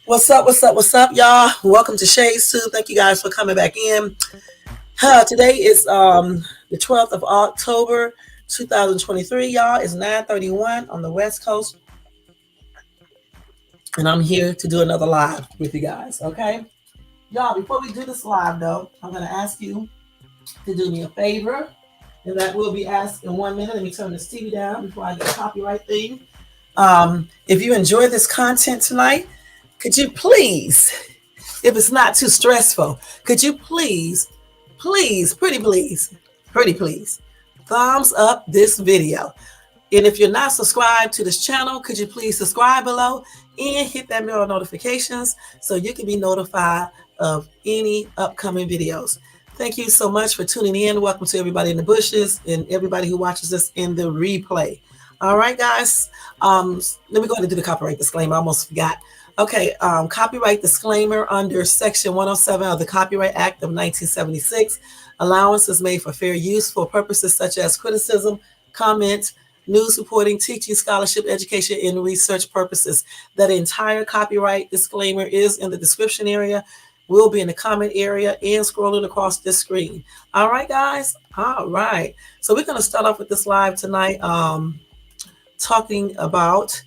What's up? What's up? What's up, y'all? Welcome to Shades 2. Thank you guys for coming back in. Today is the 12th of October, 2023, y'all. It's 9:31 on the West Coast, and I'm here to do another live with you guys, okay? Y'all, before we do this live, though, I'm going to ask you to do me a favor, and that will be asked in 1 minute. Let me turn this TV down before I get a copyright thing. If you enjoy this content tonight, could you please, if it's not too stressful, could you pretty please, thumbs up this video. And if you're not subscribed to this channel, could you please subscribe below and hit that bell notifications so you can be notified of any upcoming videos. Thank you so much for tuning in. Welcome to everybody in the bushes and everybody who watches this in the replay. All right, guys. Let me go ahead and do the copyright disclaimer. I almost forgot. Okay, copyright disclaimer under Section 107 of the Copyright Act of 1976. Allowance is made for fair use for purposes such as criticism, comment, news reporting, teaching, scholarship, education, and research purposes. That entire copyright disclaimer is in the description area, will be in the comment area, and scrolling across this screen. All right, guys? All right. So we're going to start off with this live tonight, talking about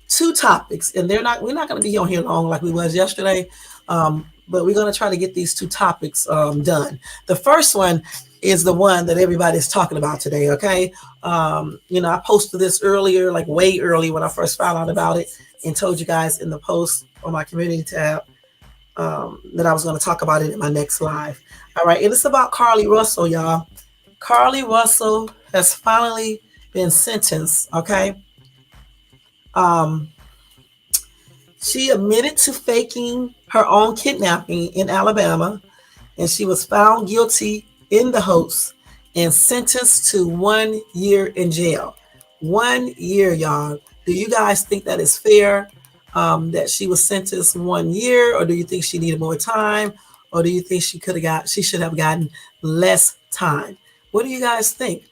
two topics, and we're not going to be on here long like we was yesterday, but we're going to try to get these two topics done. The first one is the one that everybody's talking about today, okay? I posted this earlier, like way early when I first found out about it, and told you guys in the post on my community tab that I was going to talk about it in my next live. All right, and it's about Carlee Russell, y'all. Carlee Russell has finally been sentenced, okay? She admitted to faking her own kidnapping in Alabama, and she was found guilty in the hoax and sentenced to 1 year in jail. 1 year, y'all. Do you guys think that is fair? That she was sentenced 1 year, or do you think she needed more time, or do you think she should have gotten less time? What do you guys think?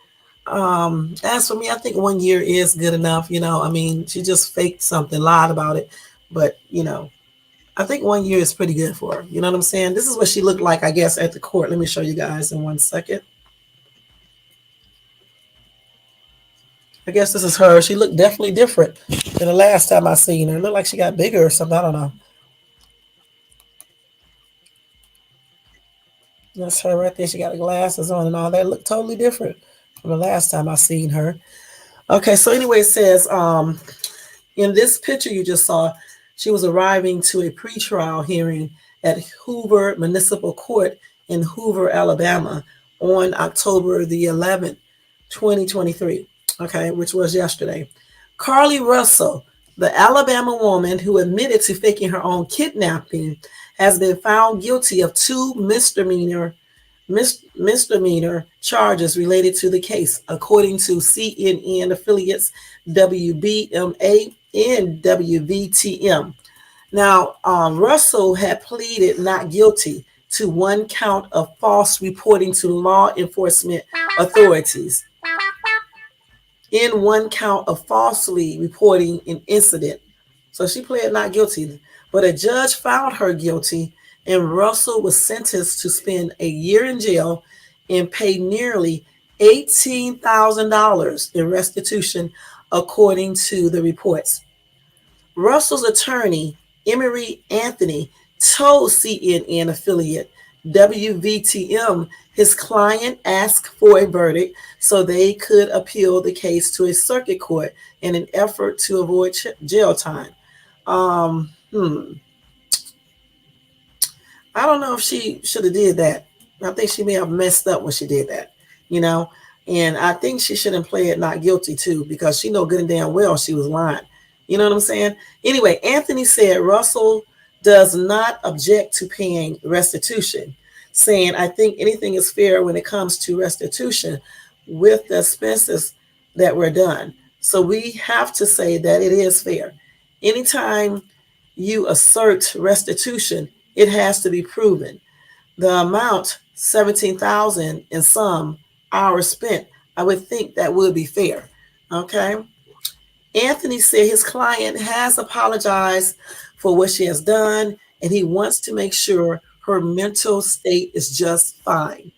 As for me, I think 1 year is good enough. I mean, she just faked something, lied about it. But, I think 1 year is pretty good for her. You know what I'm saying? This is what she looked like, I guess, at the court. Let me show you guys in 1 second. I guess this is her. She looked definitely different than the last time I seen her. It looked like she got bigger or something. I don't know. That's her right there. She got the glasses on and all that. Looked totally different from the last time I seen her. Okay, so anyway, it says, in this picture you just saw, she was arriving to a pretrial hearing at Hoover Municipal Court in Hoover, Alabama on October the 11th, 2023, okay, which was yesterday. Carlee Russell, the Alabama woman who admitted to faking her own kidnapping, has been found guilty of two misdemeanor charges related to the case, according to CNN affiliates WBMA and WVTM. Now, Russell had pleaded not guilty to one count of false reporting to law enforcement authorities in one count of falsely reporting an incident. So she pled not guilty, but a judge found her guilty, and Russell was sentenced to spend a year in jail and pay nearly $18,000 in restitution, according to the reports. Russell's attorney, Emery Anthony, told CNN affiliate WVTM his client asked for a verdict so they could appeal the case to a circuit court in an effort to avoid jail time. I don't know if she should have did that. I think she may have messed up when she did that, and I think she shouldn't play it not guilty too, because she know good and damn well she was lying. You know what I'm saying? Anyway, Anthony said Russell does not object to paying restitution, saying, I think anything is fair when it comes to restitution with the expenses that were done. So we have to say that it is fair. Anytime you assert restitution, it has to be proven. The amount, 17,000 and some hours spent, I would think that would be fair. Okay. Anthony said his client has apologized for what she has done, and he wants to make sure her mental state is just fine.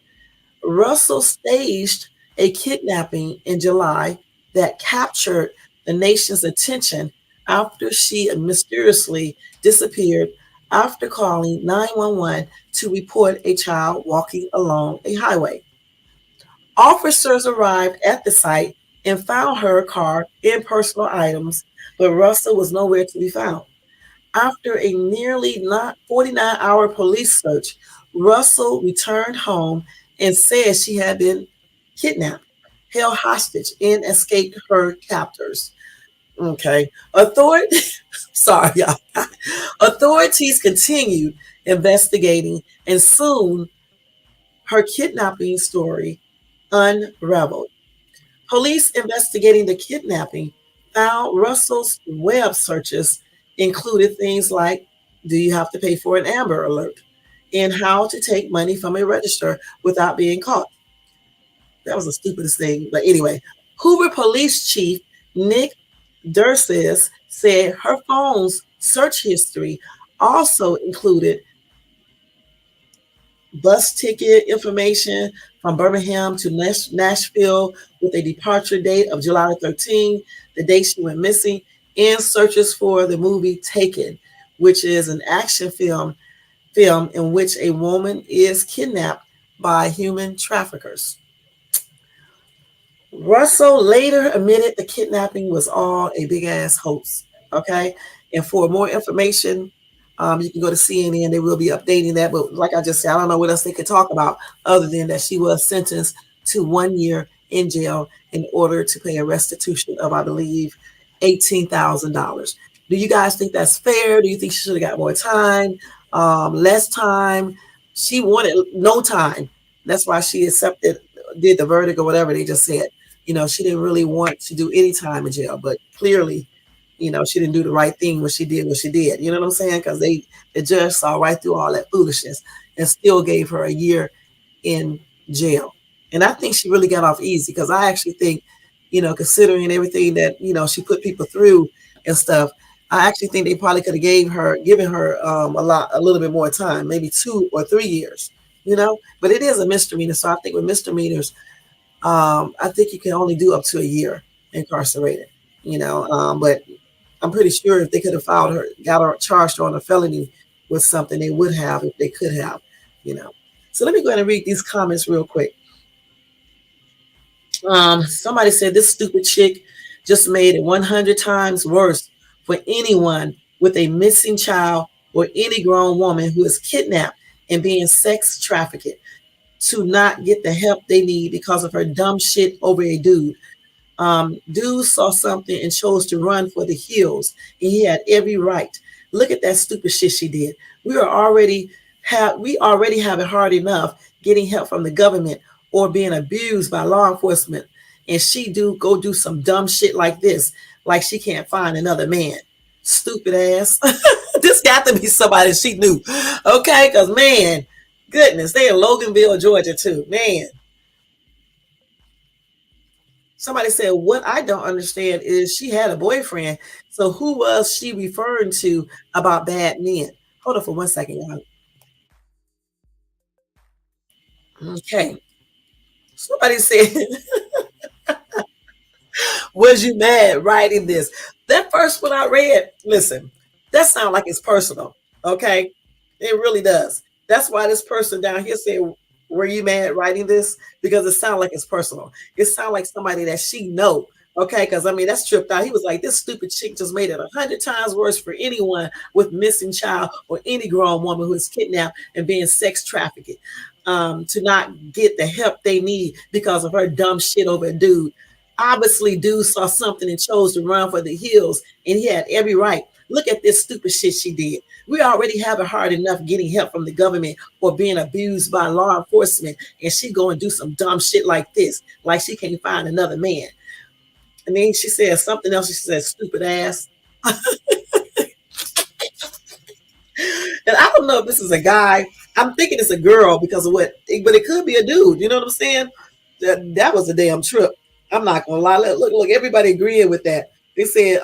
Russell staged a kidnapping in July that captured the nation's attention after she mysteriously disappeared after calling 911 to report a child walking along a highway. Officers arrived at the site and found her car and personal items, but Russell was nowhere to be found. After a nearly not 49-hour police search, Russell returned home and said she had been kidnapped, held hostage, and escaped her captors. Okay. Sorry, y'all. Authorities continued investigating, and soon her kidnapping story unraveled. Police investigating the kidnapping found Russell's web searches included things like, do you have to pay for an Amber Alert, and how to take money from a register without being caught. That was the stupidest thing. But anyway, Hoover Police Chief Nick Durses said her phone's search history also included bus ticket information from Birmingham to Nashville with a departure date of July 13, the date she went missing, and searches for the movie Taken, which is an action film in which a woman is kidnapped by human traffickers. Russell later admitted the kidnapping was all a big ass hoax. Okay. And for more information, you can go to CNN. They will be updating that. But like I just said, I don't know what else they could talk about other than that she was sentenced to 1 year in jail in order to pay a restitution of, I believe, $18,000. Do you guys think that's fair? Do you think she should have got more time, less time? She wanted no time. That's why she did the verdict or whatever they just said. She didn't really want to do any time in jail, but clearly, she didn't do the right thing when she did what she did. You know what I'm saying? Because the judge saw right through all that foolishness and still gave her a year in jail. And I think she really got off easy, because I actually think, considering everything that, she put people through and stuff, I actually think they probably could have given her a little bit more time, maybe 2 or 3 years, but it is a misdemeanor. So I think with misdemeanors, I think you can only do up to a year incarcerated, but I'm pretty sure if they could have got her charged on a felony with something, they would have, if they could have, So let me go ahead and read these comments real quick. Somebody said this stupid chick just made it 100 times worse for anyone with a missing child or any grown woman who is kidnapped and being sex trafficked to not get the help they need because of her dumb shit over a dude. Dude saw something and chose to run for the hills, and he had every right. Look at that stupid shit she did. We already have it hard enough getting help from the government or being abused by law enforcement, and she go do some dumb shit like this, like she can't find another man. Stupid ass. This got to be somebody she knew, okay? Because man, goodness, they in Loganville, Georgia too, man. Somebody said, what I don't understand is she had a boyfriend. So who was she referring to about bad men? Hold on for 1 second, y'all. Okay. Somebody said, was you mad writing this? That first one I read, listen, that sounds like it's personal. Okay. It really does. That's why this person down here said, were you mad writing this? Because it sounds like it's personal. It sounds like somebody that she know. Okay, because I mean that's tripped out. He was like, this stupid chick just made it 100 times worse for anyone with missing child or any grown woman who is kidnapped and being sex trafficked to not get the help they need because of her dumb shit over a dude. Obviously, dude saw something and chose to run for the hills, and he had every right. Look at this stupid shit she did. We already have it hard enough getting help from the government or being abused by law enforcement, and she go and do some dumb shit like this, like she can't find another man. And then she said something else. She said, stupid ass. And I don't know if this is a guy. I'm thinking it's a girl because of but it could be a dude. You know what I'm saying? That was a damn trip. I'm not going to lie. Look, everybody agreeing with that. They said,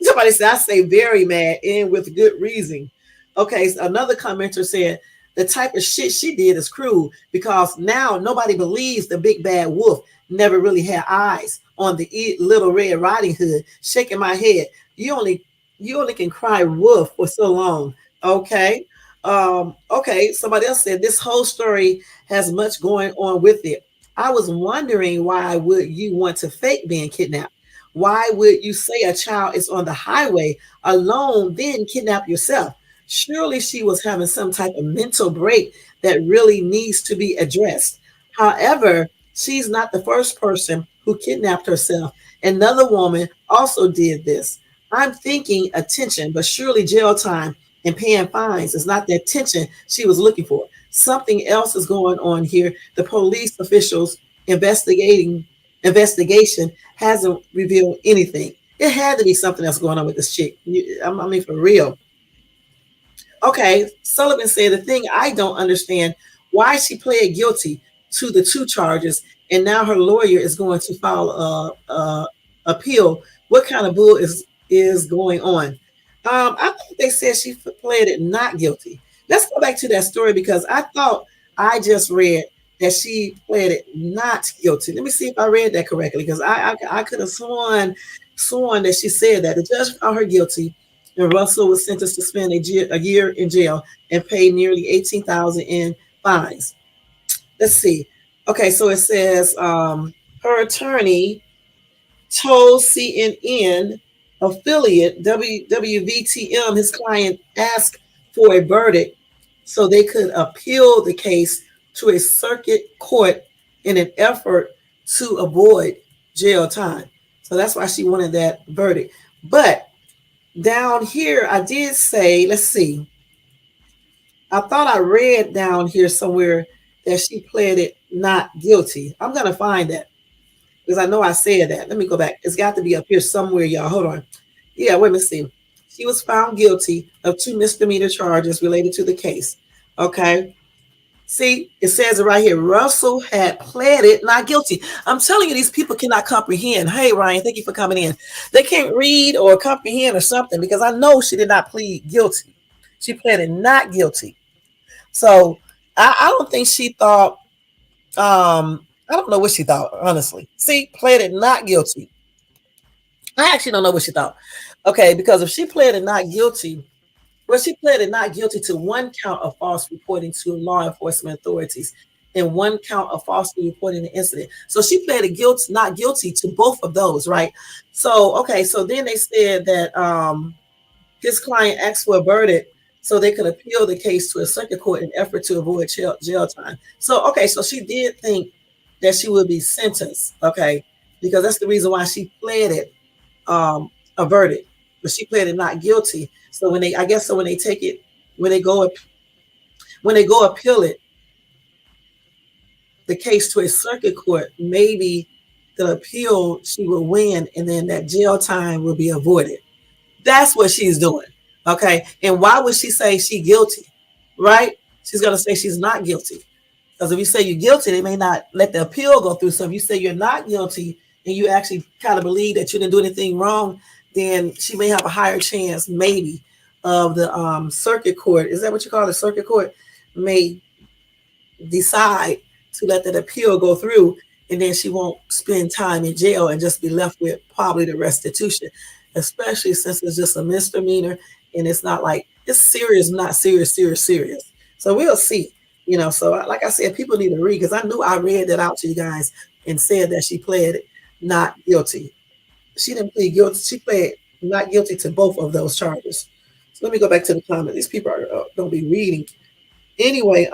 somebody said, I say very mad and with good reason. Okay, so another commenter said, the type of shit she did is cruel because now nobody believes the big bad wolf never really had eyes on the little Red Riding Hood. Shaking my head. You only can cry wolf for so long. Okay. Okay. Somebody else said this whole story has much going on with it. I was wondering why would you want to fake being kidnapped? Why would you say a child is on the highway alone, then kidnap yourself? Surely she was having some type of mental break that really needs to be addressed. However, she's not the first person who kidnapped herself. Another woman also did this. I'm thinking attention, but surely jail time and paying fines is not the attention she was looking for. Something else is going on here. The police officials investigation hasn't revealed anything. It had to be something else going on with this chick. I mean, for real. Okay, Sullivan said the thing I don't understand why she pled guilty to the two charges, and now her lawyer is going to file a appeal. What kind of bull is going on? I think they said she pled it not guilty. Let's go back to that story because I thought I just read that she pled it not guilty. Let me see if I read that correctly because I could have sworn that she said that the judge found her guilty and Russell was sentenced to spend a year in jail and pay nearly $18,000 in fines. Let's see. Okay, so it says her attorney told CNN affiliate WVTM his client asked for a verdict so they could appeal the case to a circuit court in an effort to avoid jail time. So that's why she wanted that verdict. But down here, I did say, let's see. I thought I read down here somewhere that she pled it not guilty. I'm going to find that because I know I said that. Let me go back. It's got to be up here somewhere, y'all. Hold on. Yeah, wait a minute. See. She was found guilty of 2 misdemeanor charges related to the case. Okay. See, it says it right here. Russell had pleaded not guilty. I'm telling you, these people cannot comprehend. Hey, Ryan, thank you for coming in. They can't read or comprehend or something because I know she did not plead guilty. She pleaded not guilty. So I don't think she thought, I don't know what she thought, honestly. See, pleaded not guilty. I actually don't know what she thought. Okay, because if she pleaded not guilty, well, she pleaded not guilty to 1 count of false reporting to law enforcement authorities and 1 count of falsely reporting the incident. So she pleaded not guilty to both of those, right? So, okay, so then they said that his client asked for a verdict so they could appeal the case to a circuit court in effort to avoid jail time. So, okay, so she did think that she would be sentenced, okay, because that's the reason why she pleaded a verdict, but she pleaded not guilty. So when they, I guess, so when they take it, when they go appeal it, the case to a circuit court, maybe the appeal she will win, and then that jail time will be avoided. That's what she's doing. Okay. And why would she say she's guilty? Right? She's going to say she's not guilty. Because if you say you're guilty, they may not let the appeal go through. So if you say you're not guilty and you actually kind of believe that you didn't do anything wrong, then she may have a higher chance, maybe, of the circuit court. Is that what you call it? Circuit court may decide to let that appeal go through, and then she won't spend time in jail and just be left with probably the restitution, especially since it's just a misdemeanor and it's not like it's serious, not serious. So we'll see, so like I said, people need to read because I knew I read that out to you guys and said that she pled not guilty. She didn't plead guilty. She pled not guilty to both of those charges. So let me go back to the comment. These people don't be reading. Anyway,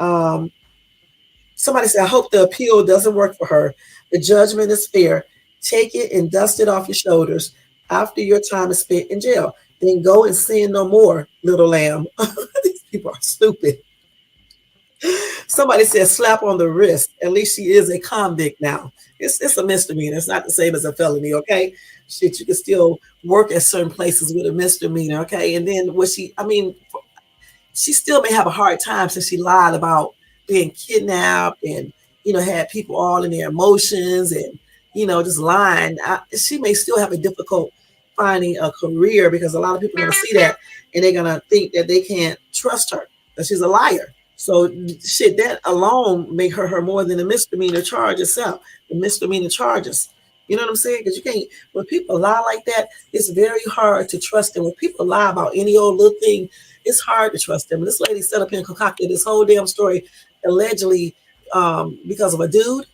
somebody said, I hope the appeal doesn't work for her. The judgment is fair. Take it and dust it off your shoulders after your time is spent in jail. Then go and sin no more, little lamb. These people are stupid. Somebody said, slap on the wrist. At least she is a convict now. It's a misdemeanor. It's not the same as a felony, okay? Shit, you can still work at certain places with a misdemeanor, okay? And then she still may have a hard time since she lied about being kidnapped and, had people all in their emotions and, just lying. She may still have a difficult finding a career, because a lot of people are going to see that and they're going to think that they can't trust her, that she's a liar. So shit, that alone make her more than the misdemeanor charge itself, the misdemeanor charges. You know what I'm saying? Because you can't, when people lie like that, it's very hard to trust them. When people lie about any old little thing, it's hard to trust them. And this lady set up here and concocted this whole damn story allegedly because of a dude.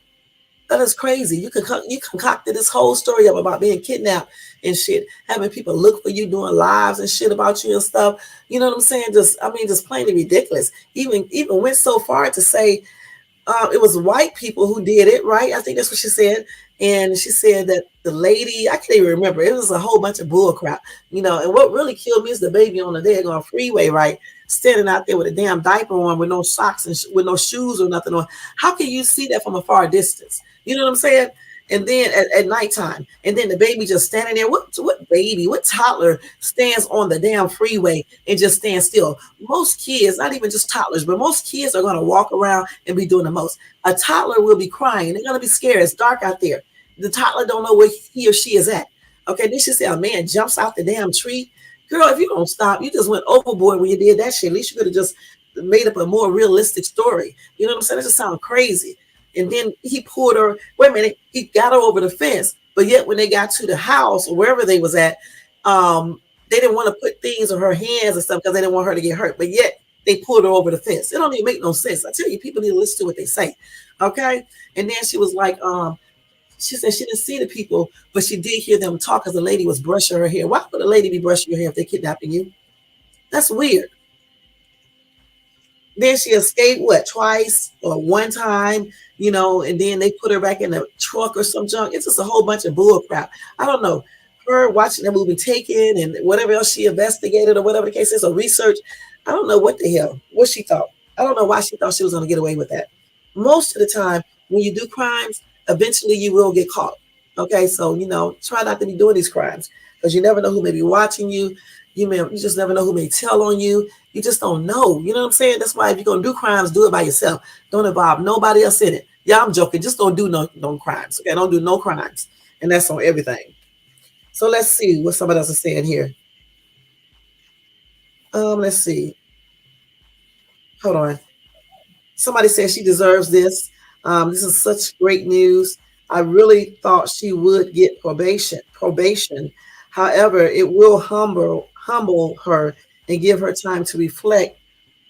That is crazy. You concocted this whole story up about being kidnapped and shit, having people look for you, doing lives and shit about you and stuff. You know what I'm saying? Just plainly ridiculous. Even went so far to say it was white people who did it, right? I think that's what she said. And she said that the lady, I can't even remember. It was a whole bunch of bull crap, you know. And what really killed me is the baby on the daggone freeway, right? Standing out there with a damn diaper on, with no socks and with no shoes or nothing on. How can you see that from a far distance? You know what I'm saying? And then at nighttime, and then the baby just standing there. What baby, what toddler stands on the damn freeway and just stands still? Most kids, not even just toddlers, but most kids are going to walk around and be doing the most. A toddler will be crying. They're going to be scared. It's dark out there. The toddler don't know where he or she is at. Okay, then she said a man jumps out the damn tree. Girl, if you don't stop, you just went overboard when you did that shit. At least you could have just made up a more realistic story. You know what I'm saying? It just sounds crazy. And then he pulled her. Wait a minute, he got her over the fence. But yet, when they got to the house or wherever they was at, they didn't want to put things on her hands and stuff because they didn't want her to get hurt. But yet, they pulled her over the fence. It don't even make no sense. I tell you, people need to listen to what they say. Okay. And then she was like, she said she didn't see the people, but she did hear them talk because the lady was brushing her hair. Why would a lady be brushing your hair if they're kidnapping you? That's weird. Then she escaped twice or one time, you know, and then they put her back in the truck or some junk. It's just a whole bunch of bull crap. I don't know. Her watching the movie Taken and whatever else she investigated or whatever the case is, or research. I don't know what the hell, what she thought. I don't know why she thought she was going to get away with that. Most of the time, when you do crimes, eventually you will get caught. Okay, so, you know, try not to be doing these crimes because you never know who may be watching you. You just never know who may tell on you. You just don't know. You know what I'm saying? That's why if you're going to do crimes, do it by yourself. Don't involve nobody else in it. Yeah, I'm joking. Just don't do no crimes. Okay, don't do no crimes. And that's on everything. So let's see what somebody else is saying here. Let's see. Hold on. Somebody said she deserves this. This is such great news. I really thought she would get probation. However, it will humble her and give her time to reflect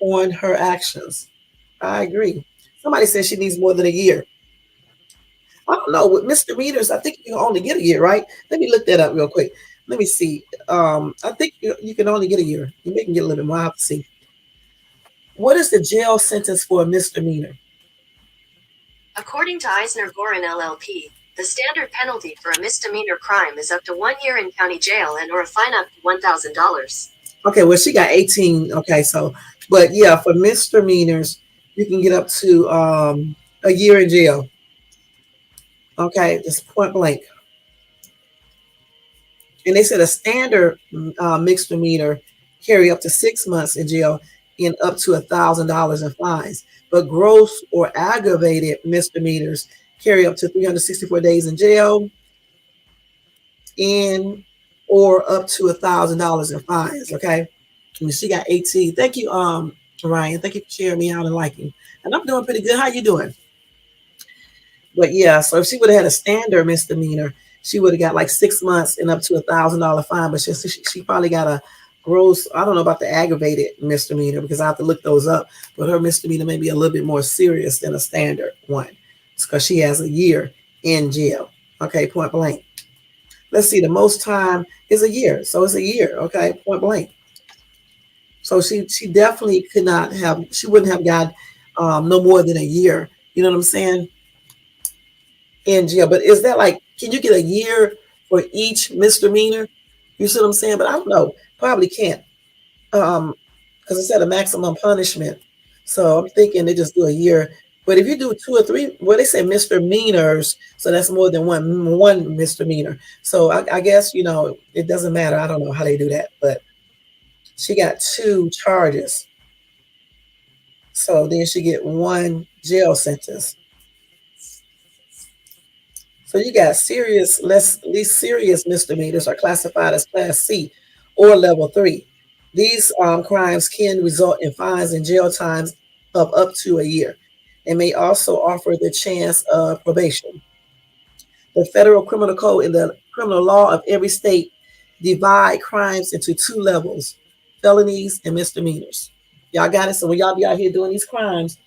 on her actions. I agree. Somebody said she needs more than a year. I don't know. With misdemeanors, I think you can only get a year, right? Let me look that up real quick. Let me see. I think you can only get a year. You may can get a little bit more. I have to see. What is the jail sentence for a misdemeanor? According to Eisner Gorin LLP, the standard penalty for a misdemeanor crime is up to 1 year in county jail and or a fine up to $1,000. Okay, well, she got 18. Okay, so, but yeah, for misdemeanors, you can get up to a year in jail. Okay, just point blank. And they said a standard misdemeanor carry up to 6 months in jail and up to $1,000 in fines. But gross or aggravated misdemeanors carry up to 364 days in jail and or up to $1,000 in fines. Okay, and she got 18. Thank you, Ryan. Thank you for sharing me out and liking. And I'm doing pretty good. How you doing? But yeah, so if she would have had a standard misdemeanor, she would have got like 6 months and up to $1,000 fine. But she probably got a gross. I don't know about the aggravated misdemeanor because I have to look those up. But her misdemeanor may be a little bit more serious than a standard one. It's because she has a year in jail. Okay, point blank. Let's see. The most time is a year, so it's a year. Okay, point blank. So she definitely could not have. She wouldn't have got no more than a year. You know what I'm saying? In jail. But is that like, can you get a year for each misdemeanor? You see what I'm saying? But I don't know. Probably can't. Because it said a maximum punishment. So I'm thinking they just do a year. But if you do 2 or 3, well, they say misdemeanors, so that's more than one misdemeanor. So I guess, you know, it doesn't matter. I don't know how they do that, but she got 2 charges. So then she get 1 jail sentence. So you got serious, least serious misdemeanors are classified as Class C or Level 3. These crimes can result in fines and jail times of up to a year and may also offer the chance of probation. The federal criminal code and the criminal law of every state divide crimes into two levels, felonies and misdemeanors. Y'all got it? So when y'all be out here doing these crimes,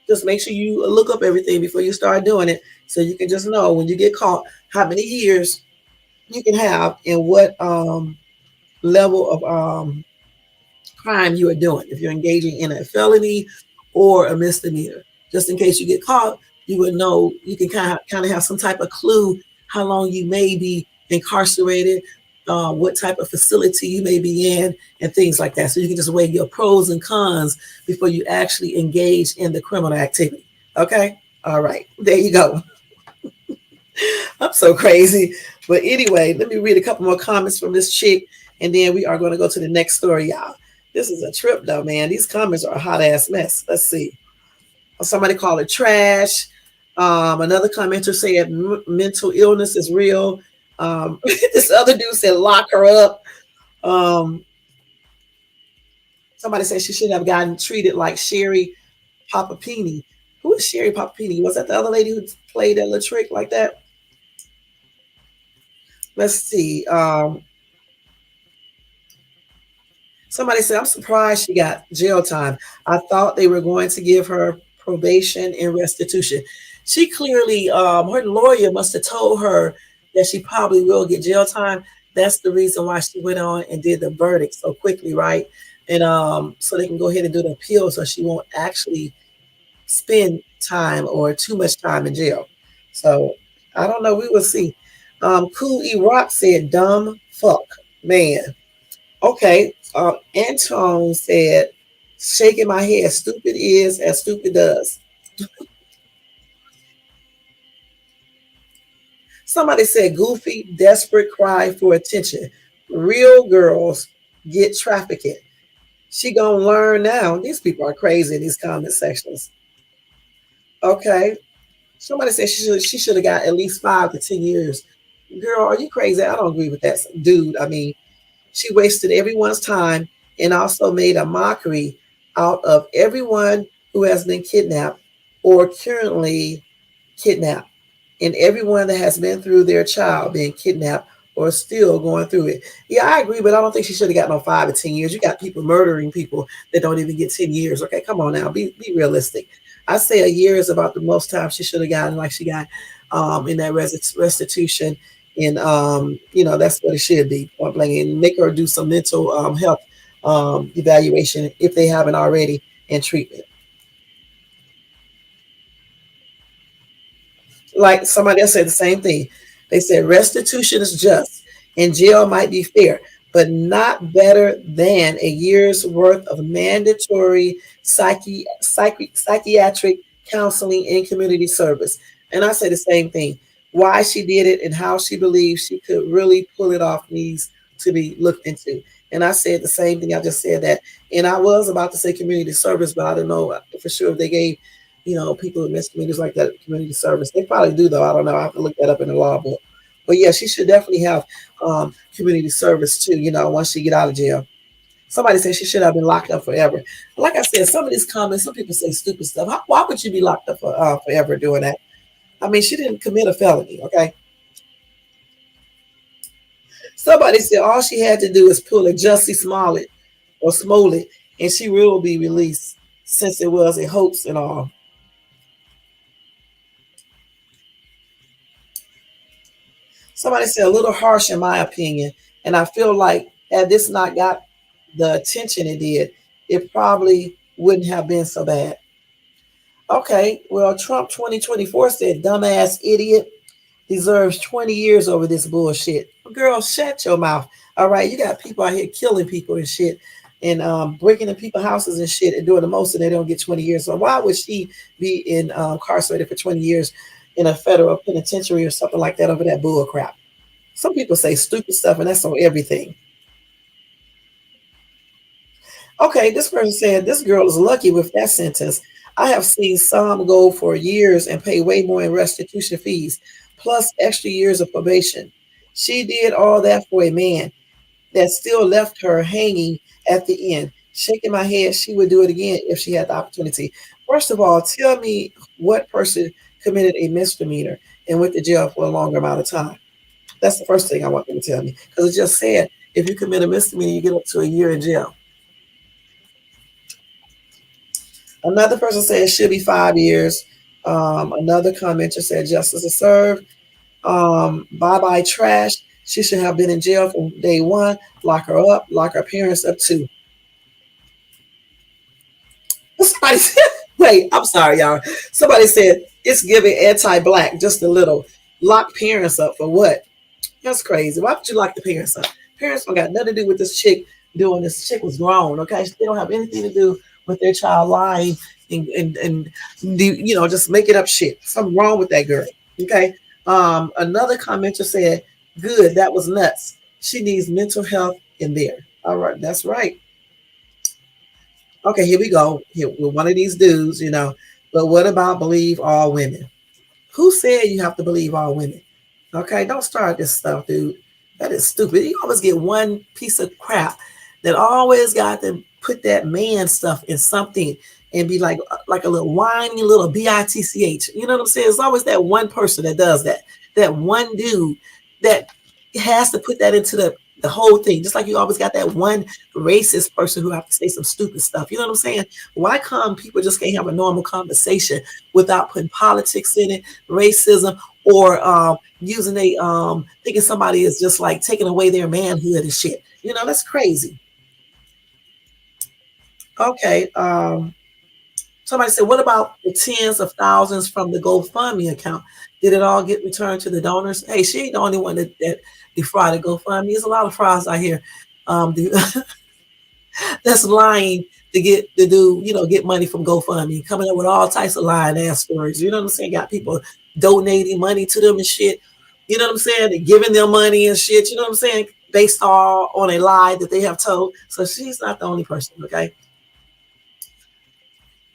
just make sure you look up everything before you start doing it so you can just know when you get caught how many years you can have and what level of crime you are doing, if you're engaging in a felony or a misdemeanor. Just in case you get caught, you would know, you can kind of have some type of clue how long you may be incarcerated, what type of facility you may be in, and things like that. So you can just weigh your pros and cons before you actually engage in the criminal activity. Okay? All right. There you go. I'm so crazy. But anyway, let me read a couple more comments from this chick, and then we are going to go to the next story, y'all. This is a trip, though, man. These comments are a hot ass mess. Let's see. Somebody called it trash. Another commenter said mental illness is real. This other dude said lock her up. Somebody said she should have gotten treated like Sherry Papapini. Who is Sherry Papapini? Was that the other lady who played that little trick like that? Let's see. Somebody said, I'm surprised she got jail time. I thought they were going to give her probation and restitution. She clearly, her lawyer must have told her that she probably will get jail time. That's the reason why she went on and did the verdict so quickly, right? And so they can go ahead and do the appeal so she won't actually spend time or too much time in jail. So I don't know. We will see. Cool E Rock said, dumb fuck, man. Okay. Anton said, shaking my head, stupid is as stupid does. Somebody said, goofy, desperate cry for attention. Real girls get trafficked. She gonna learn now. These people are crazy in these comment sections. Okay. Somebody said she should have got at least 5 to 10 years. Girl, are you crazy? I don't agree with that, dude. I mean, she wasted everyone's time and also made a mockery out of everyone who has been kidnapped or currently kidnapped, and everyone that has been through their child being kidnapped or still going through it. Yeah, I agree, but I don't think she should have got no 5 to 10 years. You got people murdering people that don't even get 10 years. Okay, come on now, be realistic. I say a year is about the most time she should have gotten, like she got in that restitution. And that's what it should be, point blank, and make her do some mental health evaluation if they haven't already, and treatment. Like somebody else said the same thing. They said restitution is just and jail might be fair, but not better than a year's worth of mandatory psychiatric counseling and community service. And I say the same thing. Why she did it and how she believes she could really pull it off needs to be looked into. And I said the same thing. I just said that. And I was about to say community service, but I don't know for sure if they gave people with misdemeanors like that community service. They probably do, though. I don't know. I have to look that up in the law book. But yeah, she should definitely have community service too, once she get out of jail. Somebody said she should have been locked up forever. Like I said, some of these comments, some people say stupid stuff. Why would you be locked up for forever doing that? I mean, she didn't commit a felony, okay? Somebody said all she had to do is pull a Jussie Smollett or Smollett, and she will be released since it was a hoax and all. Somebody said a little harsh in my opinion, and I feel like had this not got the attention it did, it probably wouldn't have been so bad. Okay, well, Trump 2024 said, dumbass idiot deserves 20 years over this bullshit. Girl, shut your mouth. All right, you got people out here killing people and shit and breaking in people's houses and shit and doing the most and they don't get 20 years. So why would she be incarcerated for 20 years in a federal penitentiary or something like that over that bull crap? Some people say stupid stuff and that's on everything. Okay, this person said this girl is lucky with that sentence. I have seen some go for years and pay way more in restitution fees. plus extra years of probation. She did all that for a man that still left her hanging at the end. Shaking my head, she would do it again if she had the opportunity. First of all, tell me what person committed a misdemeanor and went to jail for a longer amount of time. That's the first thing I want them to tell me. Because it just said if you commit a misdemeanor, you get up to a year in jail. Another person said it should be 5 years. Another commenter said justice is served. Bye bye trash. She should have been in jail from day one. Lock her up. Lock her parents up too. Somebody said, wait, I'm sorry, y'all. Somebody said it's giving anti-black just a little. Lock parents up for what? That's crazy. Why would you lock the parents up? Parents don't got nothing to do with this chick doing this. Chick was grown, okay? They don't have anything to do with their child lying and just making up shit. Something wrong with that girl, okay? Another commenter said, good, that was nuts. She needs mental health in there. All right, that's right. Okay, here we go. Here, with one of these dudes, But what about believe all women? Who said you have to believe all women? Okay, don't start this stuff, dude. That is stupid. You always get one piece of crap that always got to put that man stuff in something and be like a little whiny little bitch. You know what I'm saying? It's always that one person that does that. That one dude that has to put that into the whole thing. Just like you always got that one racist person who have to say some stupid stuff. You know what I'm saying? Why come people just can't have a normal conversation without putting politics in it, racism, or using thinking somebody is just like taking away their manhood and shit. That's crazy. Okay. Somebody said, what about the tens of thousands from the GoFundMe account? Did it all get returned to the donors? Hey, she ain't the only one that defrauded GoFundMe. There's a lot of frauds out here that's lying to get money from GoFundMe, coming up with all types of lying ass stories. You know what I'm saying? Got people donating money to them and shit. You know what I'm saying? They're giving them money and shit. You know what I'm saying? Based all on a lie that they have told. So she's not the only person, okay?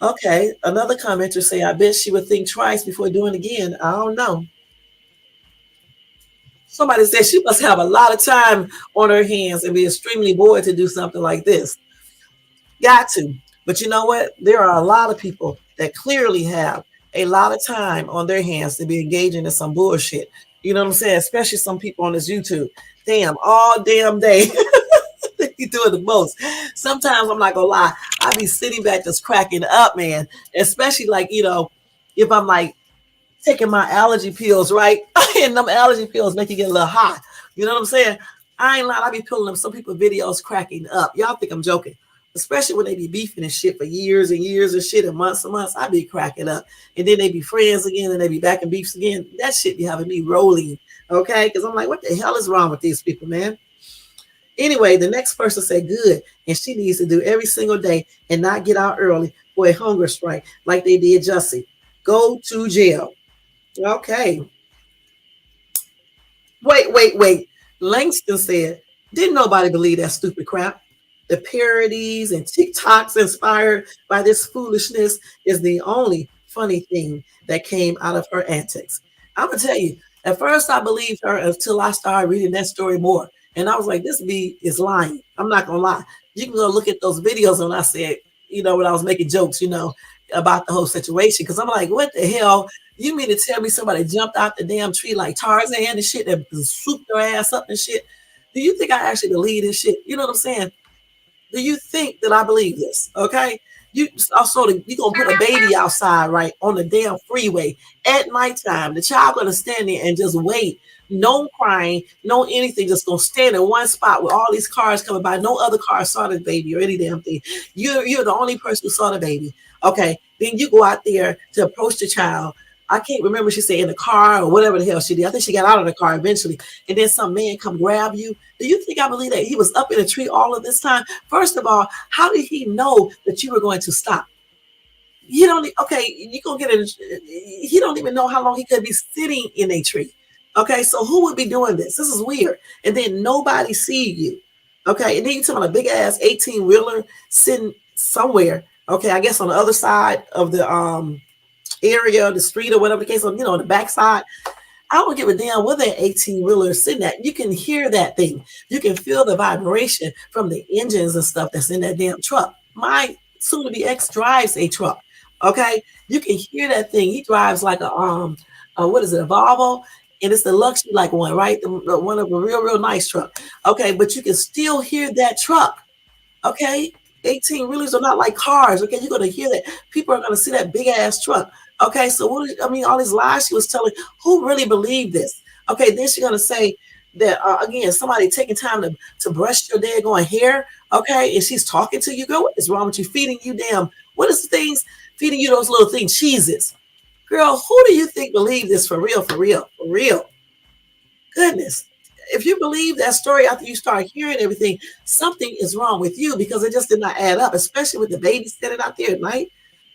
Okay, another commenter say, I bet she would think twice before doing it again. I don't know. Somebody said she must have a lot of time on her hands and be extremely bored to do something like this. Got to. But you know what? There are a lot of people that clearly have a lot of time on their hands to be engaging in some bullshit. You know what I'm saying? Especially some people on this YouTube. Damn, all damn day. You doing the most. Sometimes I'm not gonna lie, I be sitting back just cracking up, man. Especially like, if I'm like taking my allergy pills, right? And them allergy pills make you get a little hot. You know what I'm saying? I ain't lying. I be pulling them some people videos cracking up. Y'all think I'm joking. Especially when they be beefing and shit for years and years and shit and months, I be cracking up. And then they be friends again and they be back in beefs again. That shit be having me rolling, okay? Because I'm like, what the hell is wrong with these people, man? Anyway, the next person said good, and she needs to do every single day and not get out early for a hunger strike like they did Jussie. Go to jail. Okay. Wait. Langston said, didn't nobody believe that stupid crap? The parodies and TikToks inspired by this foolishness is the only funny thing that came out of her antics. I'm going to tell you, at first I believed her until I started reading that story more. And I was like, this bee is lying. I'm not going to lie. You can go look at those videos when I said, when I was making jokes, about the whole situation. Because I'm like, what the hell? You mean to tell me somebody jumped out the damn tree like Tarzan and shit and swooped their ass up and shit? Do you think I actually believe this shit? You know what I'm saying? Do you think that I believe this? Okay. You also you gonna put a baby outside, right, on the damn freeway at nighttime. The child gonna stand there and just wait. No crying, no anything, just gonna stand in one spot with all these cars coming by. No other car saw the baby or any damn thing. You're the only person who saw the baby. Okay. Then you go out there to approach the child. I can't remember she said in the car or whatever the hell she did. I think she got out of the car eventually. And then some man come grab you. Do you think I believe that he was up in a tree all of this time? First of all, how did he know that you were going to stop? You don't, okay, you gonna get it. He don't even know how long he could be sitting in a tree. Okay, so who would be doing this? This is weird. And then nobody see you. Okay, and then you talking about a big ass 18-wheeler sitting somewhere. Okay, I guess on the other side of the area, the street or whatever the case, on the backside. I don't give a damn where that 18-wheeler is sitting at. You can hear that thing. You can feel the vibration from the engines and stuff that's in that damn truck. My soon-to-be ex drives a truck. Okay, you can hear that thing. He drives like what is it, a Volvo, and it's the luxury like one, right? The one of a real nice truck. Okay, but you can still hear that truck. Okay, 18 wheelers are not like cars. Okay, you're gonna hear that. People are gonna see that big ass truck. Okay, so I mean, all these lies she was telling, who really believed this? Okay, then she's gonna say that again, somebody taking time to brush your daggone hair. Okay, and she's talking to you, girl. What is wrong with you? Feeding you damn, what is the things feeding you those little things, cheeses? Girl, who do you think believed this for real, for real, for real? Goodness. If you believe that story after you start hearing everything, something is wrong with you because it just did not add up, especially with the baby standing out there at night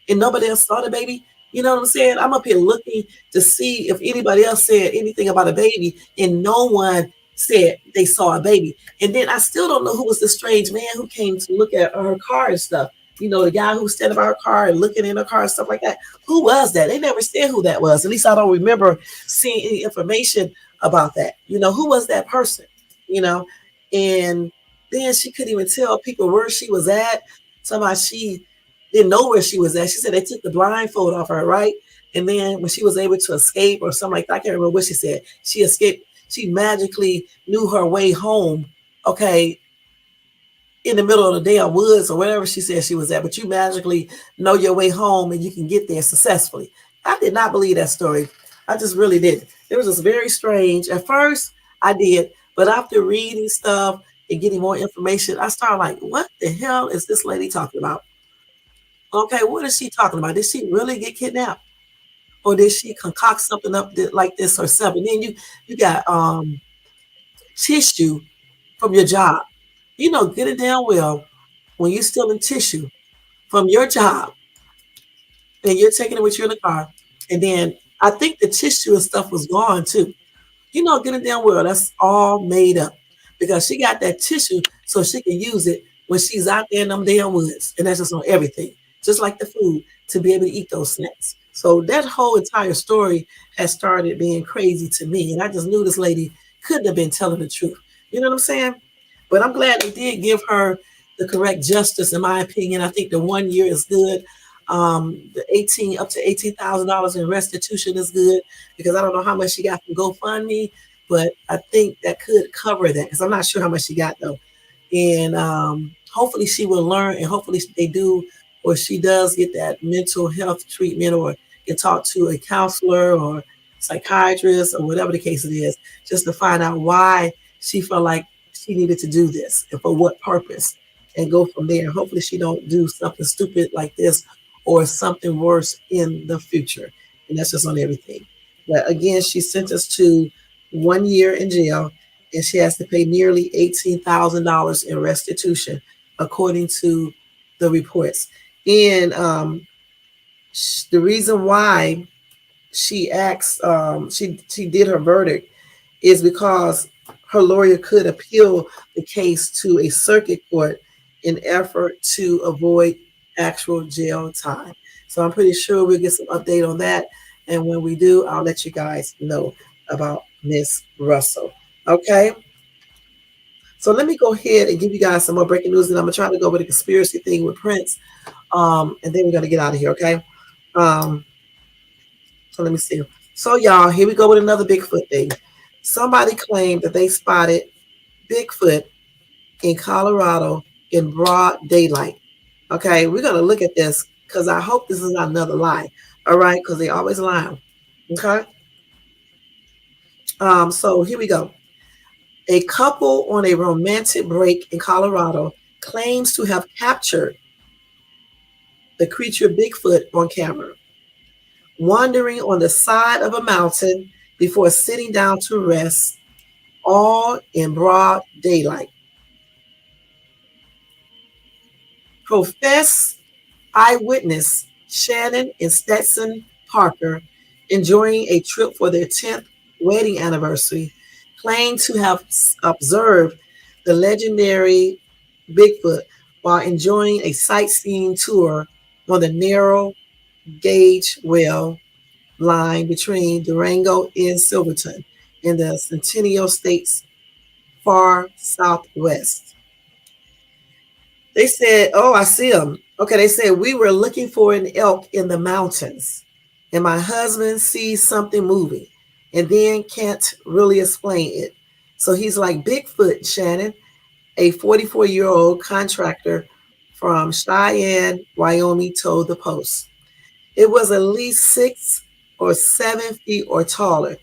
and nobody else saw the baby. You know what I'm saying? I'm up here looking to see if anybody else said anything about a baby, and no one said they saw a baby. And then I still don't know who was the strange man who came to look at her car and stuff. You know, the guy who was standing by her car and looking in her car and stuff like that. Who was that? They never said who that was. At least I don't remember seeing any information about that. You know, who was that person? You know, and then she couldn't even tell people where she was at. Somehow she didn't know where she was at. She said they took the blindfold off her, right? And then when she was able to escape or something like that, I can't remember what she said. She escaped. She magically knew her way home. Okay, in the middle of the damn woods or wherever she said she was at, but you magically know your way home and you can get there successfully. I did not believe that story. I just really did. It was just very strange. At first, I did, but after reading stuff and getting more information, I started like, what the hell is this lady talking about? Okay, what is she talking about? Did she really get kidnapped? Or did she concoct something up like this herself? And then you got tissue from your job. You know, get it down well when you're stealing tissue from your job and you're taking it with you in the car. And then I think the tissue and stuff was gone too. You know, get it down well. That's all made up because she got that tissue so she can use it when she's out there in them damn woods. And that's just on everything, just like the food to be able to eat those snacks. So that whole entire story has started being crazy to me. And I just knew this lady couldn't have been telling the truth. You know what I'm saying? But I'm glad they did give her the correct justice, in my opinion. I think the 1 year is good. The 18 up to $18,000 in restitution is good because I don't know how much she got from GoFundMe, but I think that could cover that because I'm not sure how much she got though. And hopefully she will learn, and hopefully they do, or she does get that mental health treatment, or can talk to a counselor or psychiatrist or whatever the case it is, just to find out why she felt like she needed to do this and for what purpose, and go from there. Hopefully she don't do something stupid like this or something worse in the future. And that's just on everything. But again, she's sentenced to 1 year in jail, and she has to pay nearly $18,000 in restitution, according to the reports. And the reason why she asked, she did her verdict is because her lawyer could appeal the case to a circuit court in effort to avoid actual jail time. So I'm pretty sure we'll get some update on that. And when we do, I'll let you guys know about Miss Russell. Okay. So let me go ahead and give you guys some more breaking news, and I'm gonna try to go over the conspiracy thing with Prince. And then we're gonna get out of here, okay? So let me see. So y'all, here we go with another Bigfoot thing. Somebody claimed that they spotted Bigfoot in Colorado in broad daylight. Okay, we're gonna look at this because I hope this is not another lie. All right, because they always lie. Okay. So here we go. A couple on a romantic break in Colorado claims to have captured the creature Bigfoot on camera, wandering on the side of a mountain before sitting down to rest, all in broad daylight. Professed eyewitness Shannon and Stetson Parker, enjoying a trip for their 10th wedding anniversary, claimed to have observed the legendary Bigfoot while enjoying a sightseeing tour on the narrow gauge well line between Durango and Silverton in the Centennial State's far southwest. They said, oh, I see them. Okay, they said, we were looking for an elk in the mountains, and my husband sees something moving and then can't really explain it. So he's like, Bigfoot, Shannon, a 44-year-old contractor from Cheyenne, Wyoming, told the Post. It was at least 6 or 7 feet or taller.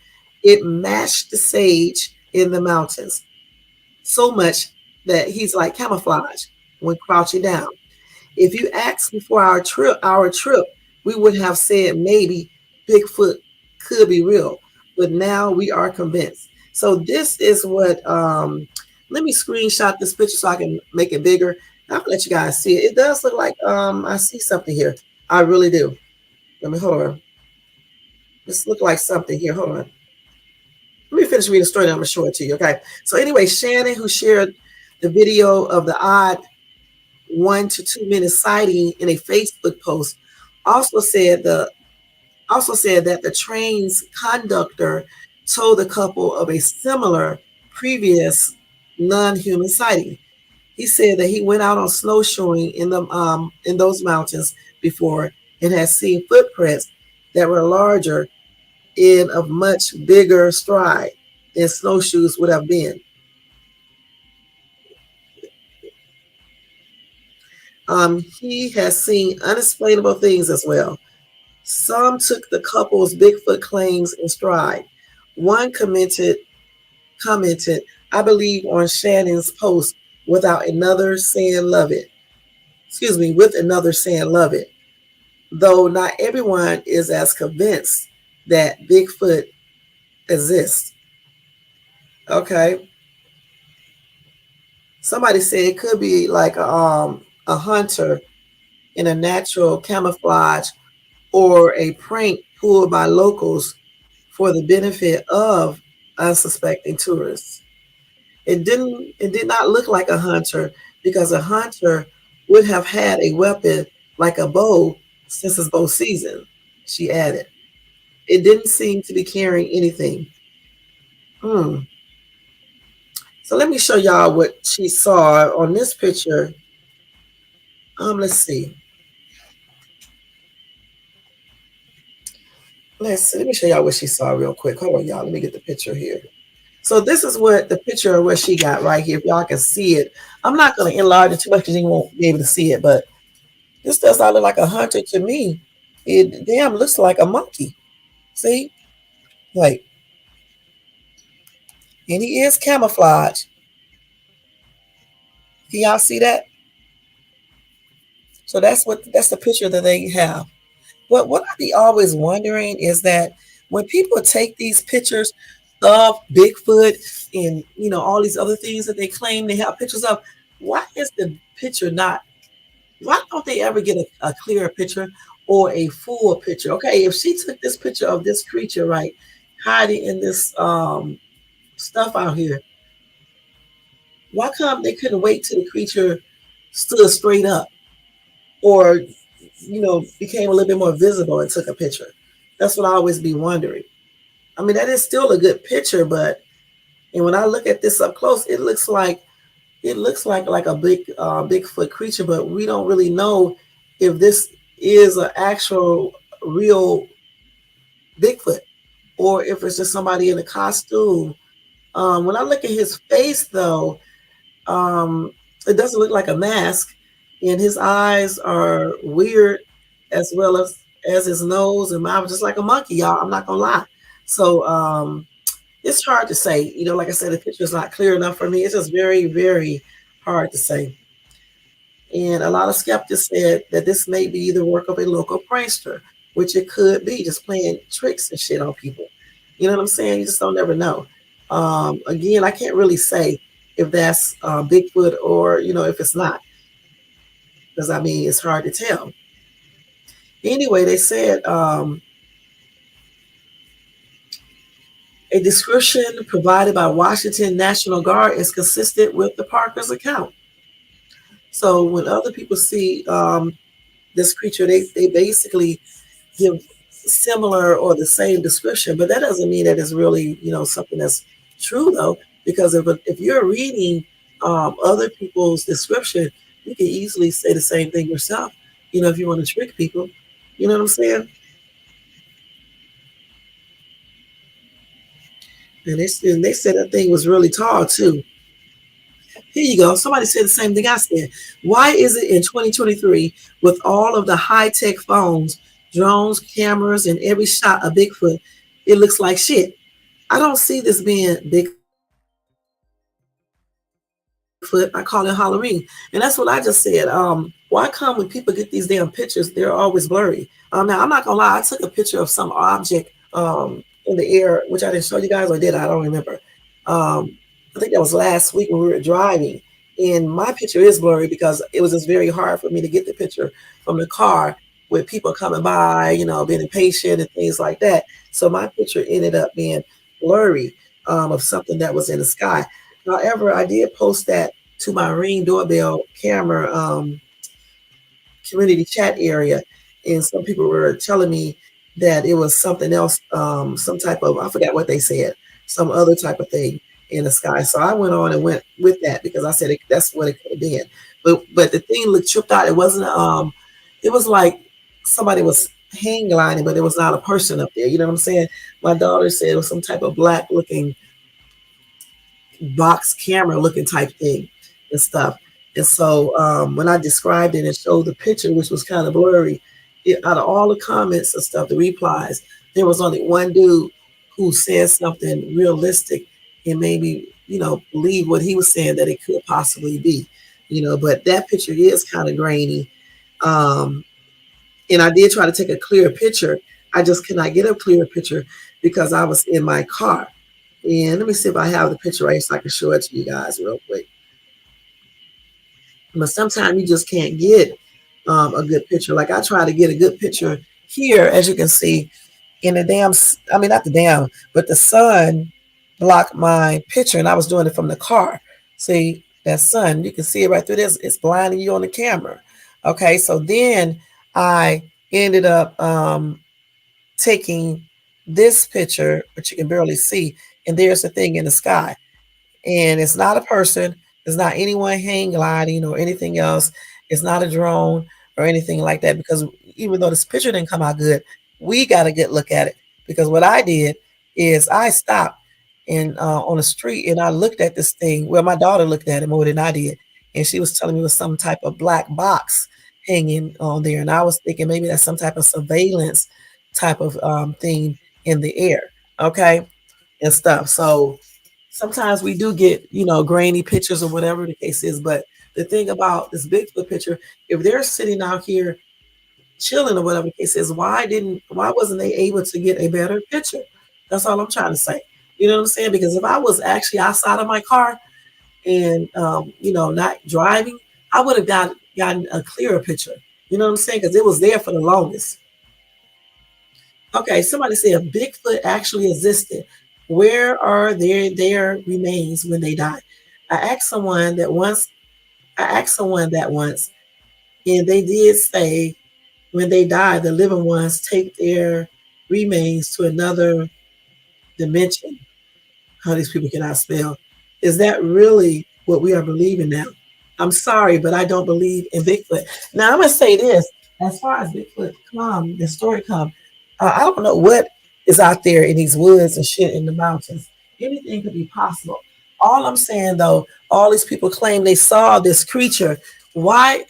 It matched the sage in the mountains so much that he's like camouflage when crouching down. If you asked before our trip, we would have said maybe Bigfoot could be real, but now we are convinced. So this is what. Let me screenshot this picture so I can make it bigger. I'll let you guys see it. It does look like I see something here. I really do. Let me hold on. This look like something here. Hold on. Let me finish reading the story. And I'm gonna show it to you. Okay. So anyway, Shannon, who shared the video of the odd 1 to 2 minute sighting in a Facebook post, also said that the train's conductor told the couple of a similar previous non-human sighting. He said that he went out on snowshoeing in those mountains before and had seen footprints that were larger and of much bigger stride than snowshoes would have been. He has seen unexplainable things as well. Some took the couple's Bigfoot claims in stride. One commented, I believe, on Shannon's post without another saying love it. Excuse me, with another saying love it. Though not everyone is as convinced that Bigfoot exists. Okay. Somebody said it could be like a hunter in a natural camouflage or a prank pulled by locals for the benefit of unsuspecting tourists. It did not look like a hunter because a hunter would have had a weapon like a bow since it's bow season, she added. It didn't seem to be carrying anything. Hmm. So let me show y'all what she saw on this picture. Let's see. Let me show y'all what she saw real quick. Hold on, y'all. Let me get the picture here. So this is what the picture of what she got right here. If y'all can see it, I'm not going to enlarge it too much because you won't be able to see it. But this does not look like a hunter to me. It damn looks like a monkey. See, like, and he is camouflage. Can y'all see that? So that's the picture that they have. What I be always wondering is that when people take these pictures of Bigfoot and all these other things that they claim they have pictures of, why is the picture not? Why don't they ever get a clearer picture or a full picture? Okay, if she took this picture of this creature, right, hiding in this stuff out here, why come they couldn't wait till the creature stood straight up or became a little bit more visible and took a picture? That's what I always be wondering. I mean, that is still a good picture, but and when I look at this up close, it looks like a big Bigfoot creature, but we don't really know if this is an actual real Bigfoot or if it's just somebody in a costume. When I look at his face, though, it doesn't look like a mask, and his eyes are weird as well as his nose and mouth, just like a monkey, y'all. I'm not gonna lie. So it's hard to say. Like I said, the picture is not clear enough for me. It's just very, very hard to say. And a lot of skeptics said that this may be the work of a local prankster, which it could be, just playing tricks and shit on people. You know what I'm saying? You just don't never know. Again, I can't really say if that's Bigfoot or if it's not, because I mean it's hard to tell. Anyway, they said a description provided by Washington National Guard is consistent with the Parker's account. So when other people see this creature, they basically give similar or the same description, but that doesn't mean that it's really, something that's true though, because if you're reading other people's description, you can easily say the same thing yourself, if you want to trick people. You know what I'm saying? And they said that thing was really tall too. Here you go. Somebody said the same thing I said. Why is it in 2023, with all of the high-tech phones, drones, cameras, and every shot of Bigfoot, it looks like shit? I don't see this being Bigfoot. I call it Halloween. And that's what I just said. Why come when people get these damn pictures, they're always blurry? Now, I'm not going to lie. I took a picture of some object in the air, which I didn't show you guys, or did I? I don't remember. I think that was last week when we were driving. And my picture is blurry because it was just very hard for me to get the picture from the car with people coming by, being impatient and things like that. So my picture ended up being blurry of something that was in the sky. However, I did post that to my Ring doorbell camera community chat area, and some people were telling me that it was something else, some type of, I forgot what they said, some other type of thing in the sky. So I went on and went with that because I said that's what it could have been. But the thing looked tripped out. It wasn't. It was like somebody was hang gliding, but it was not a person up there. You know what I'm saying? My daughter said it was some type of black looking box camera looking type thing and stuff. And so when I described it and showed the picture, which was kind of blurry, out of all the comments and stuff, the replies, there was only one dude who said something realistic and made me, believe what he was saying that it could possibly be, but that picture is kind of grainy. Um, and I did try to take a clear picture. I just cannot get a clear picture because I was in my car. And let me see if I have the picture right so I can show it to you guys real quick. But sometimes you just can't get a good picture. Like I try to get a good picture here, as you can see, in the damn, I mean, not the damn, but the sun blocked my picture and I was doing it from the car. See, that sun, you can see it right through this. It's blinding you on the camera. Okay, so then I ended up taking this picture, which you can barely see, and there's the thing in the sky. And it's not a person, it's not anyone hang gliding or anything else. It's not a drone or anything like that. Because even though this picture didn't come out good, we got a good look at it. Because what I did is I stopped and on the street and I looked at this thing. Well, my daughter looked at it more than I did, and she was telling me it was some type of black box hanging on there. And I was thinking maybe that's some type of surveillance type of thing in the air. Okay, and stuff. So sometimes we do get, grainy pictures or whatever the case is. But the thing about this Bigfoot picture, if they're sitting out here chilling or whatever the case is, why wasn't they able to get a better picture? That's all I'm trying to say. You know what I'm saying? Because if I was actually outside of my car and not driving, I would have gotten a clearer picture. You know what I'm saying? Because it was there for the longest. Okay, somebody said Bigfoot actually existed. Where are their remains when they die? I asked someone that once. I asked someone that once, and they did say when they die, the living ones take their remains to another dimension. How these people cannot spell. Is that really what we are believing now? I'm sorry, but I don't believe in Bigfoot. Now I'm gonna say this: as far as Bigfoot the story I don't know what is out there in these woods and shit in the mountains. Anything could be possible. All I'm saying though, all these people claim they saw this creature. Why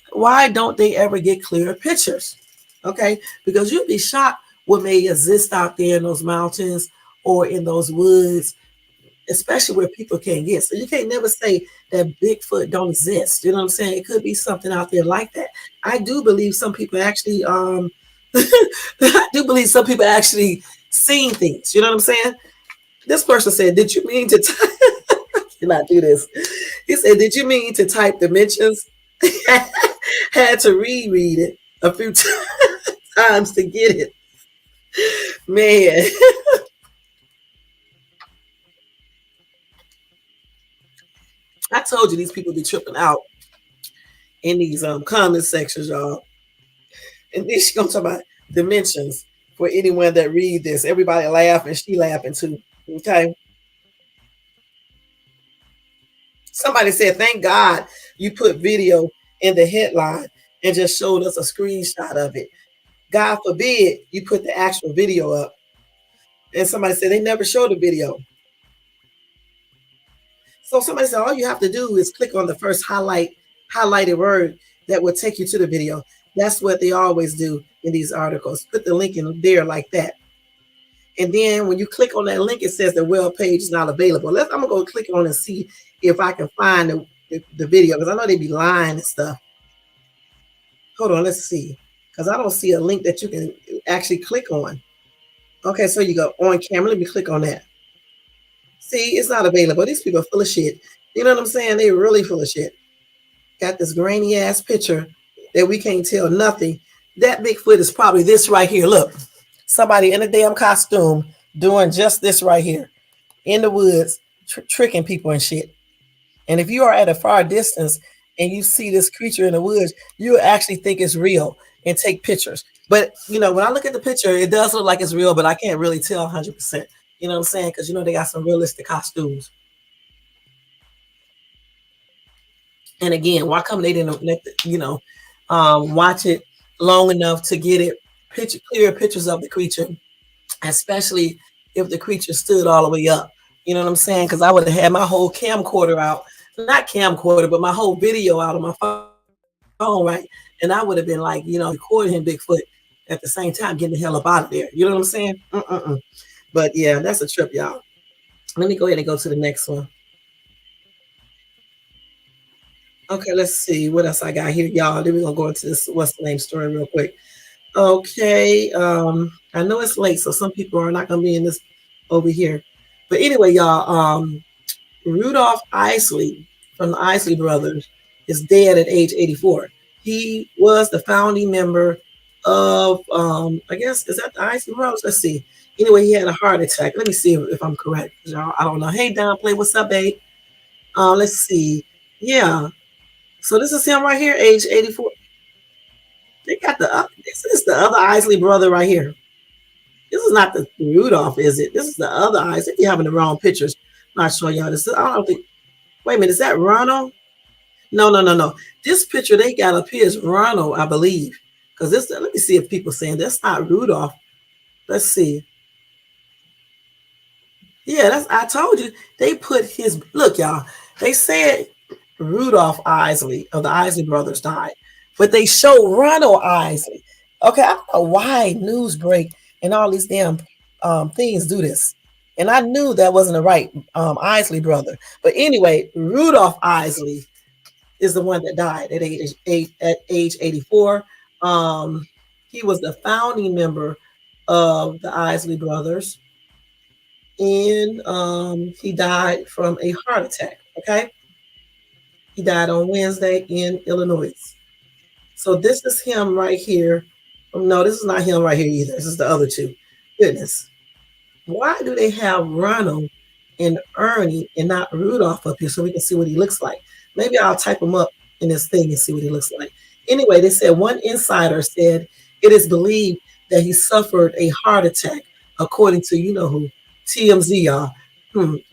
don't they ever get clearer pictures? Okay, because you'd be shocked what may exist out there in those mountains or in those woods, especially where people can't get. So you can't never say that Bigfoot don't exist. You know what I'm saying? It could be something out there like that. I do believe some people actually I do believe some people actually seen things. You know what I'm saying? This person said, did you mean to cannot do this? He said, did you mean to type dimensions? Had to reread it a few times to get it. Man. I told you these people be tripping out in these comment sections, y'all. And then she gonna talk about dimensions for anyone that read this. Everybody laugh and she laughing too. Okay. Somebody said, thank God you put video in the headline and just showed us a screenshot of it. God forbid you put the actual video up. And somebody said they never showed the video. So somebody said all you have to do is click on the first highlighted word that will take you to the video. That's what they always do in these articles. Put the link in there like that. And then when you click on that link, it says the web page is not available. I'm going to go click on and see if I can find the video, because I know they be lying and stuff. Hold on, let's see. Because I don't see a link that you can actually click on. Okay, so you go on camera. Let me click on that. See, it's not available. These people are full of shit. You know what I'm saying? They're really full of shit. Got this grainy ass picture that we can't tell nothing. That Bigfoot is probably this right here. Look, somebody in a damn costume doing just this right here in the woods, tricking people and shit. And if you are at a far distance and you see this creature in the woods, you actually think it's real and take pictures. But, you know, when I look at the picture, it does look like it's real, but I can't really tell 100%. You know what I'm saying? Because, you know, they got some realistic costumes. And again, why come they didn't, you know, watch it long enough to get it clear pictures of the creature, especially if the creature stood all the way up. You know what I'm saying? Because I would have had my whole camcorder out, not camcorder, but my whole video out on my phone, right? And I would have been like, you know, recording him Bigfoot at the same time, getting the hell up out of there. You know what I'm saying? But yeah, that's a trip, y'all. Let me go ahead and go to the next one. Okay, let's see what else I got here, y'all. Then we're gonna go into this what's the name story real quick. Okay, I know it's late, so some people are not gonna be in this over here. But anyway, y'all, Rudolph Isley from the Isley brothers is dead at age 84. He was the founding member of, I guess, is that the Isley brothers? Let's see. Anyway, he had a heart attack. Let me see if I'm correct. Y'all, I don't know. Hey, Downplay, what's up, babe? Let's see. Yeah. So this is him right here, age 84. They got this is the other Isley brother right here. This is not the Rudolph, is it? This is the other Isley. You're having the wrong pictures. I'm not showing y'all this. I don't think. Wait a minute, is that Ronald? No. This picture they got up here is Ronald, I believe. Because this, let me see if people saying that's not Rudolph. Let's see. Yeah, I told you. They put his, look, y'all. They said Rudolph Isley of the Isley brothers died, but they show Ronald Isley. Okay, I don't know why Newsbreak and all these damn things do this. And I knew that wasn't the right Isley brother. But anyway, Rudolph Isley is the one that died at age 84. He was the founding member of the Isley brothers. And he died from a heart attack. Okay. He died on Wednesday in Illinois. So this is him right here. No, this is not him right here either. This is the other two. Goodness. Why do they have Ronald and Ernie and not Rudolph up here so we can see what he looks like? Maybe I'll type him up in this thing and see what he looks like. Anyway, they said one insider said it is believed that he suffered a heart attack, according to you know who, TMZ, y'all.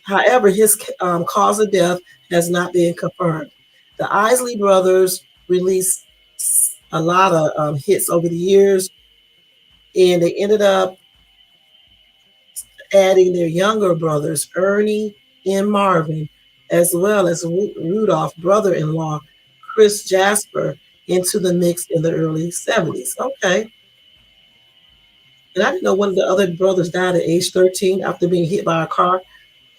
However, his cause of death has not been confirmed. The Isley brothers released a lot of hits over the years, and they ended up adding their younger brothers, Ernie and Marvin, as well as Rudolph, brother-in-law, Chris Jasper, into the mix in the early 70s. Okay. And I didn't know one of the other brothers died at age 13 after being hit by a car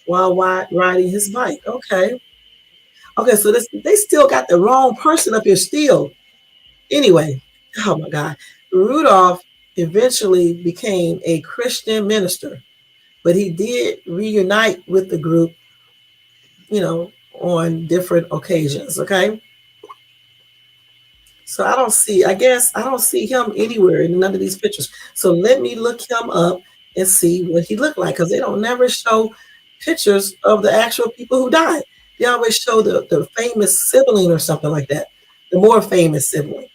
while riding his bike. Okay. Okay, so they still got the wrong person up here still. Anyway, oh my God. Rudolph eventually became a Christian minister, but he did reunite with the group, you know, on different occasions, okay? So I don't see him anywhere in none of these pictures. So let me look him up and see what he looked like, because they don't never show pictures of the actual people who died. They always show the famous sibling or something like that, the more famous sibling.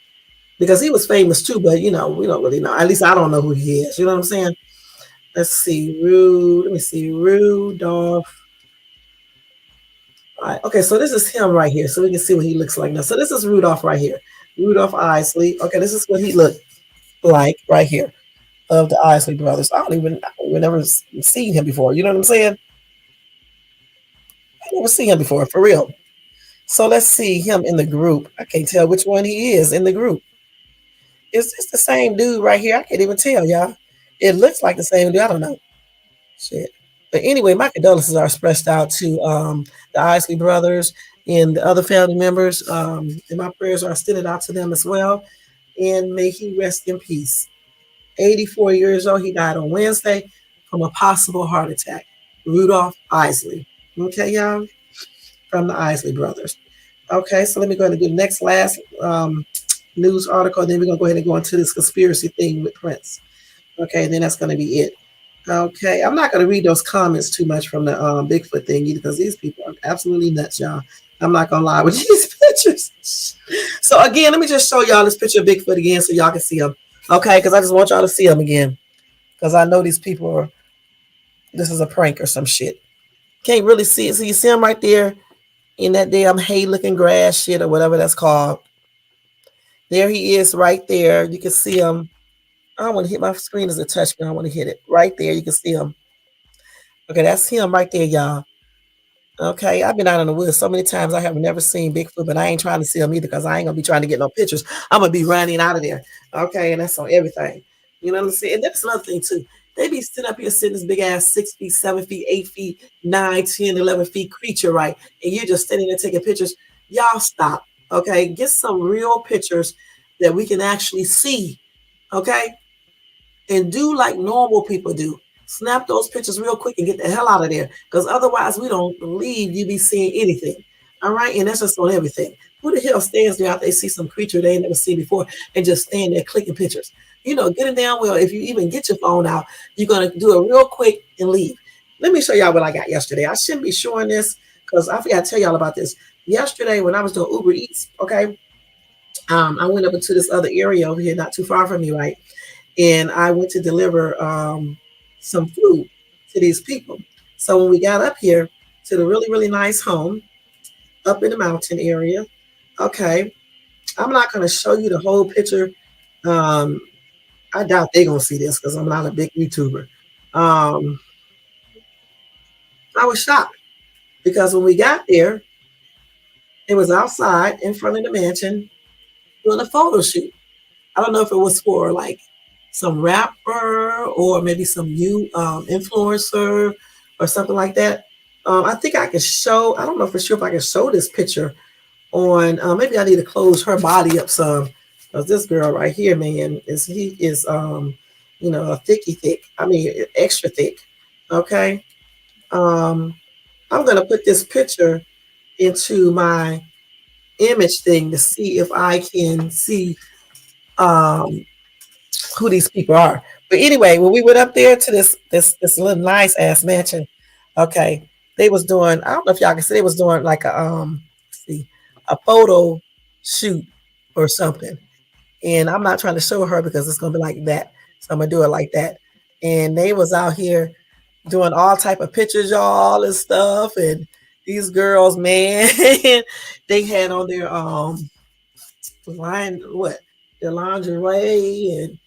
because he was famous too, but you know, we don't really know. At least I don't know who he is. You know what I'm saying? Let's see, Let me see, Rudolph. All right. Okay, so this is him right here, so we can see what he looks like now. So this is Rudolph right here, Rudolph Isley. Okay, this is what he looked like right here of the Isley brothers. We never seen him before. You know what I'm saying? I never seen him before, for real. So let's see him in the group. I can't tell which one he is in the group. Is this the same dude right here? I can't even tell, y'all. It looks like the same dude. I don't know. Shit. But anyway, my condolences are expressed out to the Isley brothers and the other family members. And my prayers are extended out to them as well. And may he rest in peace. 84 years old. He died on Wednesday from a possible heart attack. Rudolph Isley. Okay, y'all? From the Isley brothers. Okay, so let me go ahead and do the last news article. Then we're going to go ahead and go into this conspiracy thing with Prince. Okay, and then that's going to be it. Okay, I'm not going to read those comments too much from the Bigfoot thing either because these people are absolutely nuts, y'all. I'm not going to lie with these pictures. So again, let me just show y'all this picture of Bigfoot again so y'all can see him. Okay, because I just want y'all to see him again because I know these people are, this is a prank or some shit. Can't really see it. So you see him right there in that damn hay looking grass shit or whatever that's called. There he is right there. You can see him. I don't want to hit my screen as a touch, but I want to hit it. Right there, you can see him. Okay, that's him right there, y'all. Okay, I've been out in the woods so many times. I have never seen Bigfoot, but I ain't trying to see him either because I ain't gonna be trying to get no pictures. I'm gonna be running out of there. Okay, and that's on everything. You know what I'm saying? And that's another thing too. They be sitting up here sitting this big ass 6 feet, 7 feet, 8 feet, 9, 10, 11 feet creature, right? And you're just standing there taking pictures. Y'all stop. Okay, get some real pictures that we can actually see. Okay, and do like normal people do. Snap those pictures real quick and get the hell out of there. Because otherwise, we don't believe you be seeing anything. All right. And that's just on everything. Who the hell stands there after they see some creature they ain't never seen before and just stand there clicking pictures? You know, get it down well. If you even get your phone out, you're going to do it real quick and leave. Let me show y'all what I got yesterday. I shouldn't be showing this because I forgot to tell y'all about this. Yesterday, when I was doing Uber Eats, okay, I went up into this other area over here, not too far from me, right? And I went to deliver some food to these people. So when we got up here to the really, really nice home up in the mountain area, okay, I'm not going to show you the whole picture. Um, I doubt they're going to see this because I'm not a big YouTuber. I was shocked because when we got there, it was outside in front of the mansion doing a photo shoot. I don't know if it was for like some rapper or maybe some new influencer or something like that. I think I can show. I don't know for sure if I can show this picture on. Maybe I need to close her body up some because this girl right here, man, is you know, a thick. I mean, extra thick. Okay. I'm gonna put this picture into my image thing to see if I can see um who these people are. But anyway, when we went up there to this little nice ass mansion, okay, they was doing. I don't know if y'all can see. They was doing like a let's see, a photo shoot or something. And I'm not trying to show her because it's gonna be like that. So I'm gonna do it like that. And they was out here doing all type of pictures, y'all, and stuff. And these girls, man, they had on their line what their lingerie and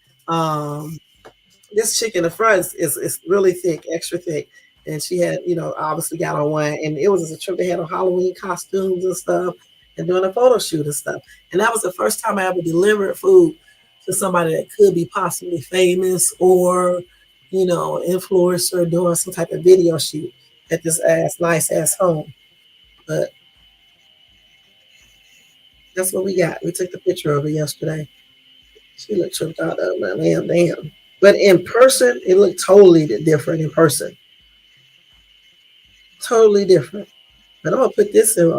this chick in the front is really thick, extra thick. And she had, you know, obviously got on one. And it was a trip. They had on Halloween costumes and stuff and doing a photo shoot and stuff. And that was the first time I ever delivered food to somebody that could be possibly famous or, you know, influencer doing some type of video shoot at this nice ass home. But that's what we got. We took the picture of it yesterday. She looked tripped out of man, damn. But in person, it looked totally different in person. Totally different. But I'm gonna put this in.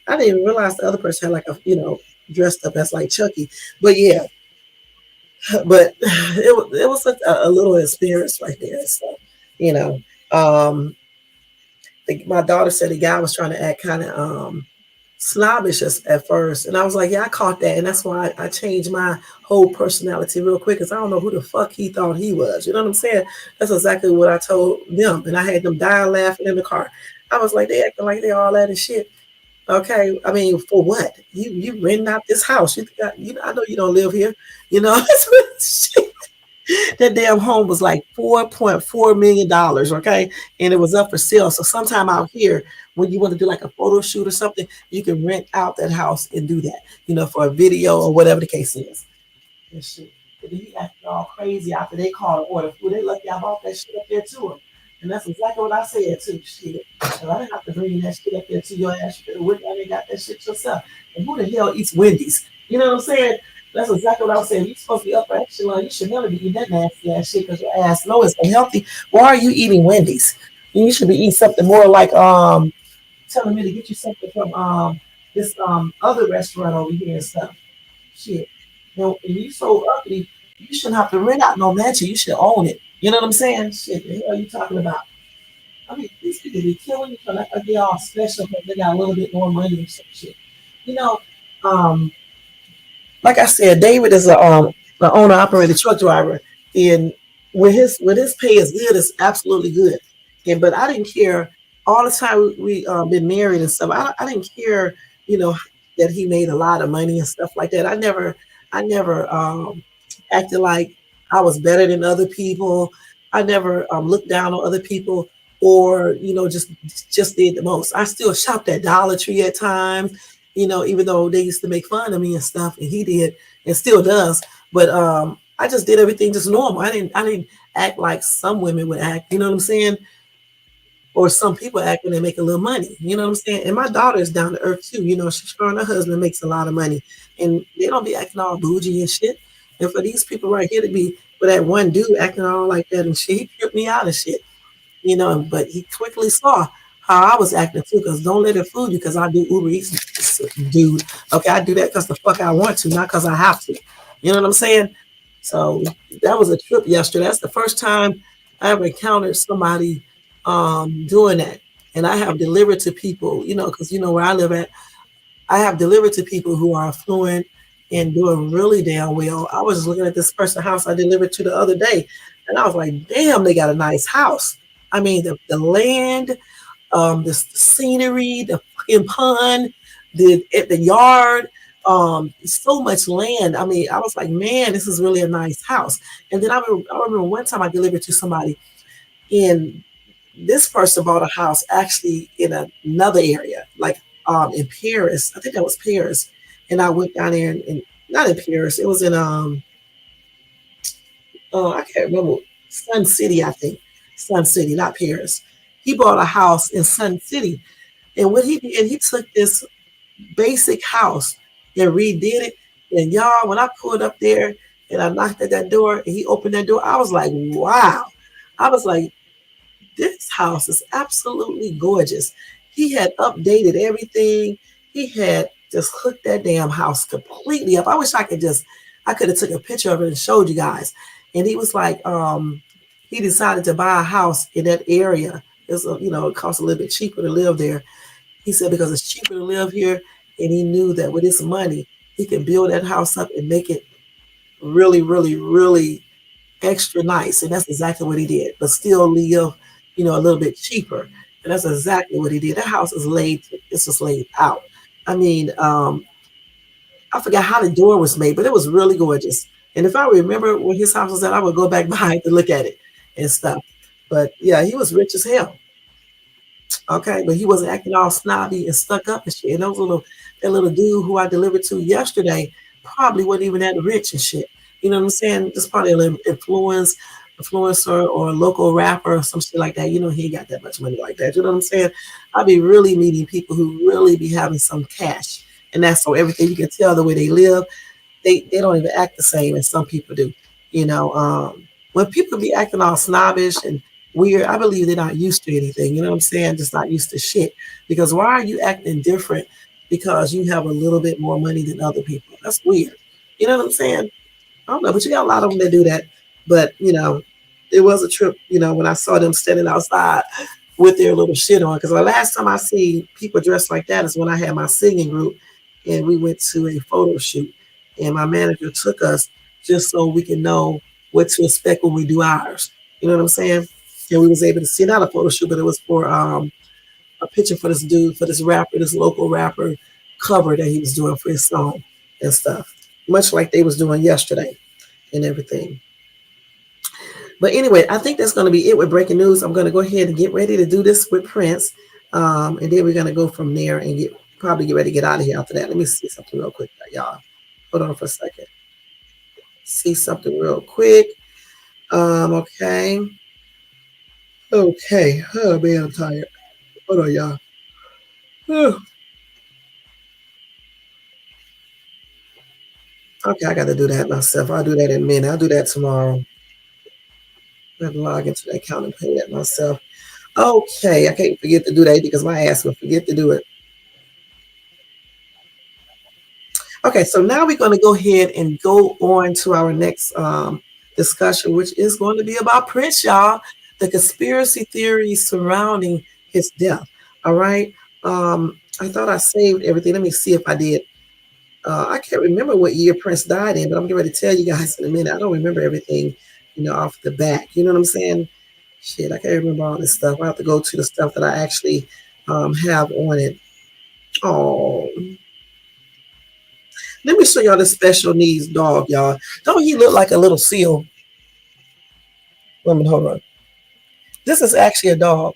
I didn't even realize the other person had like a, you know, dressed up as like Chucky. But yeah, but it was a little experience right there. So, you know, my daughter said the guy was trying to act kind of snobbish at first. And I was like, yeah, I caught that. And that's why I changed my whole personality real quick because I don't know who the fuck he thought he was. You know what I'm saying? That's exactly what I told them. And I had them dying laughing in the car. I was like, they acting like they all that and shit. Okay, I mean, for what? You renting out this house? You think I know you don't live here. You know, that damn home was like $4.4 million. Okay, and it was up for sale. So sometime out here, when you want to do like a photo shoot or something, you can rent out that house and do that. You know, for a video or whatever the case is. And shit. And then he acted all crazy after they called and ordered food. They lucky I bought that shit up there to him. And that's exactly what I said too. Shit. And I didn't have to bring that shit up there to your ass. You could have went down and got that shit yourself. And who the hell eats Wendy's? You know what I'm saying? That's exactly what I was saying. You're supposed to be upper echelon. You should never be eating that nasty ass shit because your ass low is unhealthy. Why are you eating Wendy's? You should be eating something more like telling me to get you something from this other restaurant over here and stuff. Shit. You know, and you so ugly, you shouldn't have to rent out no mansion. You should own it. You know what I'm saying? Shit, the hell are you talking about? I mean, these people be killing you for like they all special because they got a little bit more money and some shit. You know, um, like I said, David is a owner operated truck driver, and with his pay is good, it's absolutely good. And but I didn't care all the time we been married and stuff. I didn't care, you know, that he made a lot of money and stuff like that. I never acted like I was better than other people. I never looked down on other people or just did the most. I still shopped at Dollar Tree at times, even though they used to make fun of me and stuff, and he did and still does. But I just did everything just normal. I didn't act like some women would act. You know what I'm saying? Or some people act when they make a little money. You know what I'm saying? And my daughter is down to earth too. She's her and her husband makes a lot of money, and they don't be acting all bougie and shit. And for these people right here to be for that one dude acting all like that and shit, he tripped me out and shit. But he quickly saw how I was acting too. Because don't let it fool you. Because I do Uber Eats, dude. Okay, I do that because the fuck I want to, not because I have to. You know what I'm saying? So that was a trip yesterday. That's the first time I ever encountered somebody doing that. And I have delivered to people, because where I live at, I have delivered to people who are affluent and doing really damn well. I was just looking at this person's house I delivered to the other day, and I was like, damn, they got a nice house. I mean, the land, the scenery, the fucking pond, the yard, so much land. I mean, I was like, man, this is really a nice house. And then I remember one time I delivered to somebody, and this person bought a house actually in another area, like in Paris. I think that was Paris. And I went down there and not in Paris, it was in I can't remember, Sun City, I think. Sun City, not Paris. He bought a house in Sun City. And what he did, he took this basic house and redid it. And y'all, when I pulled up there and I knocked at that door and he opened that door, I was like, wow. I was like, this house is absolutely gorgeous. He had updated everything. He had just hooked that damn house completely up. I wish I could have took a picture of it and showed you guys. And he was like, he decided to buy a house in that area. It costs a little bit cheaper to live there. He said because it's cheaper to live here, and he knew that with his money, he could build that house up and make it really, really, really extra nice. And that's exactly what he did, but still live, a little bit cheaper. And that's exactly what he did. That house it's just laid out. I mean, I forgot how the door was made, but it was really gorgeous. And if I remember where his house was at, I would go back behind to look at it and stuff. But yeah, he was rich as hell. Okay, but he wasn't acting all snobby and stuck up and shit. And that little dude who I delivered to yesterday probably wasn't even that rich and shit. You know what I'm saying? Just probably an influencer or a local rapper or some shit like that. He ain't got that much money like that. You know what I'm saying? I be really meeting people who really be having some cash. And that's so everything you can tell the way they live, they don't even act the same as some people do. When people be acting all snobbish and weird, I believe they're not used to anything. You know what I'm saying? Just not used to shit. Because why are you acting different because you have a little bit more money than other people? That's weird. You know what I'm saying? I don't know, but you got a lot of them that do that. But, it was a trip, when I saw them standing outside with their little shit on. Because the last time I see people dressed like that is when I had my singing group and we went to a photo shoot. And my manager took us just so we can know what to expect when we do ours. You know what I'm saying? And we was able to see not a photo shoot, but it was for a picture for this dude, for this rapper, this local rapper cover that he was doing for his song and stuff. Much like they was doing yesterday and everything. But anyway, I think that's going to be it with breaking news. I'm going to go ahead and get ready to do this with Prince. And then we're going to go from there and probably get ready to get out of here after that. Let me see something real quick, y'all. Hold on for a second. See something real quick. Okay. Okay. Oh, man, I'm tired. Hold on, y'all. Okay, I got to do that myself. I'll do that in a minute. I'll do that tomorrow. I have to log into the account and pay that myself. Okay, I can't forget to do that because my ass will forget to do it. Okay, so now we're going to go ahead and go on to our next discussion, which is going to be about Prince, y'all. The conspiracy theories surrounding his death. All right. I thought I saved everything. Let me see if I did. I can't remember what year Prince died in, but I'm getting ready to tell you guys in a minute. I don't remember everything, off the back. You know what I'm saying? Shit, I can't remember all this stuff. I have to go to the stuff that I actually have on it. Oh, let me show y'all this special needs dog, y'all. Don't he look like a little seal? Wait a minute, hold on. This is actually a dog.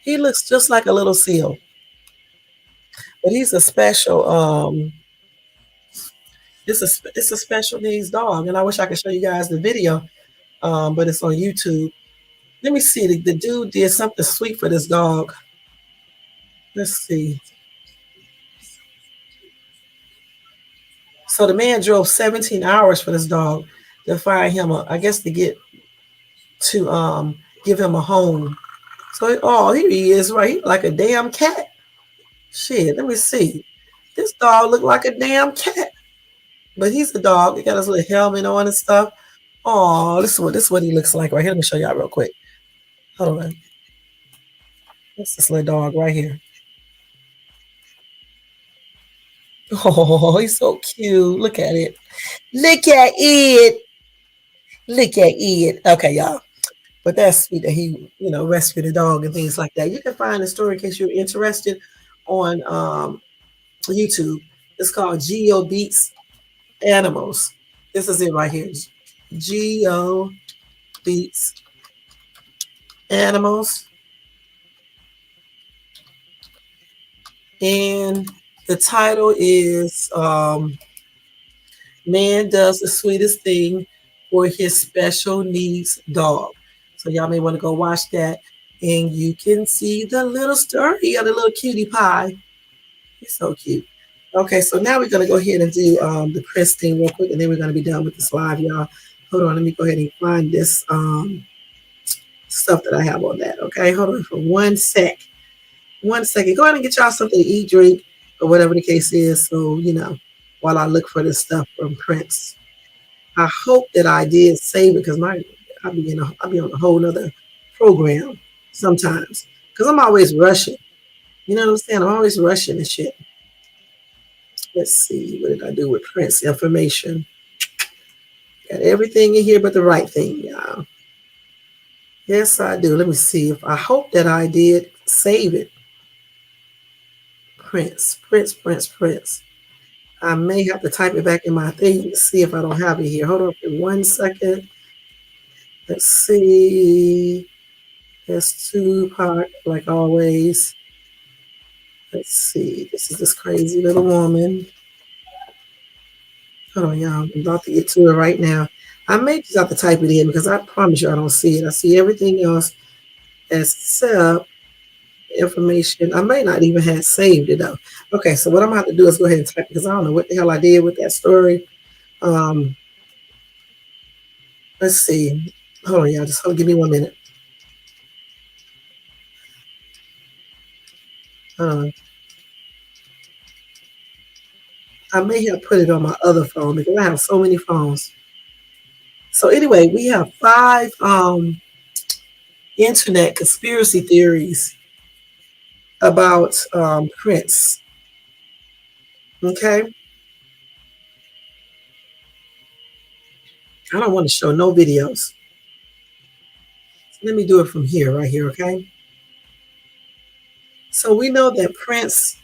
He looks just like a little seal, but he's a special. It's a special needs dog, and I wish I could show you guys the video, but it's on YouTube. Let me see. The dude did something sweet for this dog. Let's see. So the man drove 17 hours for this dog to find him. I guess to give him a home. So here he is, right? Like a damn cat. Shit, let me see. This dog look like a damn cat. But he's a dog. He got his little helmet on and stuff. Oh, this is what he looks like right here. Let me show y'all real quick. Hold on. That's this little dog right here. Oh, he's so cute. Look at it. Look at it. Look at it. Okay, y'all. But that's sweet that he, rescued a dog and things like that. You can find the story in case you're interested on YouTube. It's called Geo Beats Animals. This is it right here. Geo Beats Animals. And the title is Man Does the Sweetest Thing for His Special Needs Dog. So y'all may want to go watch that. And you can see the little story of the little cutie pie. He's so cute. Okay, so now we're going to go ahead and do the Prince thing real quick, and then we're going to be done with this live, y'all. Hold on, let me go ahead and find this stuff that I have on that. Okay, hold on for 1 sec. 1 second. Go ahead and get y'all something to eat, drink, or whatever the case is. So, while I look for this stuff from Prince. I hope that I did save it because I'll be on a whole nother program sometimes. Because I'm always rushing. You know what I'm saying? I'm always rushing and shit. Let's see. What did I do with Prince information? Got everything in here but the right thing, y'all. Yes, I do. Let me see. I hope that I did save it. Prince. I may have to type it back in my thing to see if I don't have it here. Hold on for 1 second. Let's see. There's Tupac, like always. Let's see. This is this crazy little woman. Hold on, y'all. I'm about to get to it right now. I may just have to type it in because I promise you I don't see it. I see everything else except information. I may not even have saved it though. Okay, so what I'm going to have to do is go ahead and type it because I don't know what the hell I did with that story. Let's see. Hold on, y'all. Just give me 1 minute. I may have put it on my other phone because I have so many phones. So anyway, we have five internet conspiracy theories about Prince. Okay, I don't want to show no videos. Let me do it from here, right here. Okay. So we know that Prince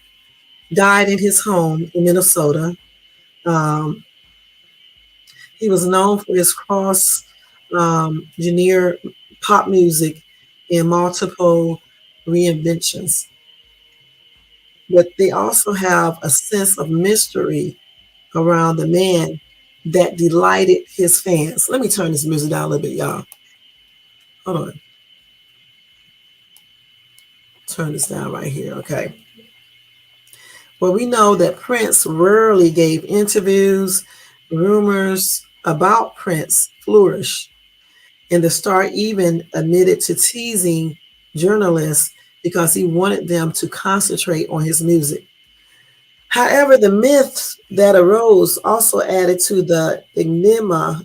died in his home in Minnesota. Um, he was known for his cross genre pop music and multiple reinventions. But they also have a sense of mystery around the man that delighted his fans. Let me turn this music down a little bit, y'all. Hold on. Turn this down right here, okay? Well, we know that Prince rarely gave interviews. Rumors about Prince flourished, and the star even admitted to teasing journalists because he wanted them to concentrate on his music. However, the myths that arose also added to the enigma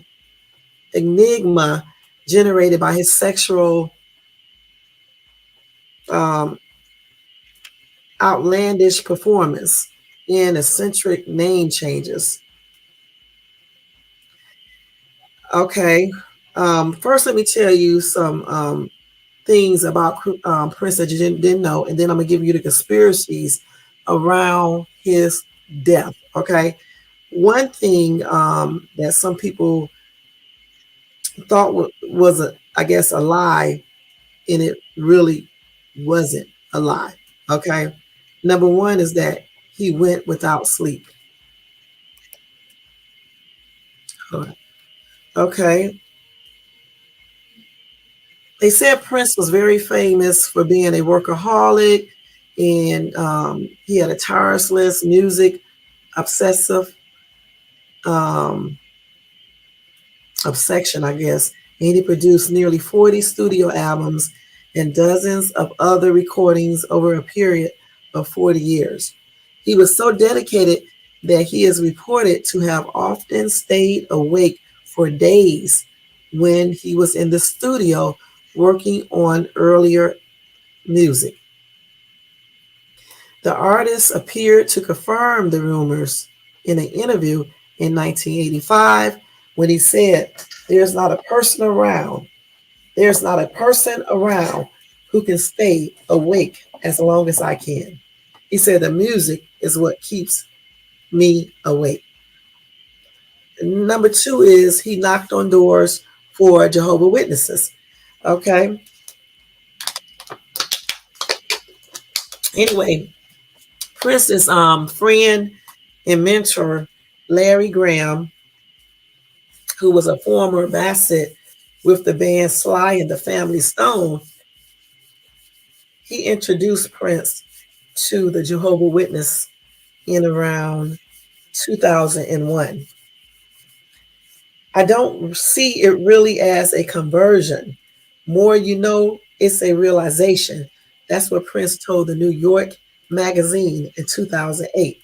generated by his sexual um, outlandish performance and eccentric name changes. Okay, first let me tell you some things about Prince that you didn't know, and then I'm gonna give you the conspiracies around his death. Okay, one thing that some people thought was a, I guess, a lie, and it really wasn't a lie. Okay, number one is that he went without sleep. Okay, they said Prince was very famous for being a workaholic, and he had a tireless music obsessive um, obsession, I guess. And he produced nearly 40 studio albums and dozens of other recordings over a period of 40 years. He was so dedicated that he is reported to have often stayed awake for days when he was in the studio working on earlier music. The artist appeared to confirm the rumors in an interview in 1985 when he said, "There's not a person around, there's not a person around who can stay awake as long as I can." He said, "The music is what keeps me awake." Number two is he knocked on doors for Jehovah's Witnesses. Okay. Anyway, Prince's friend and mentor, Larry Graham, who was a former Bassett with the band Sly and the Family Stone, he introduced Prince to the Jehovah's Witness in around 2001. I don't see it really as a conversion. More you know, it's a realization. That's what Prince told the New York Magazine in 2008.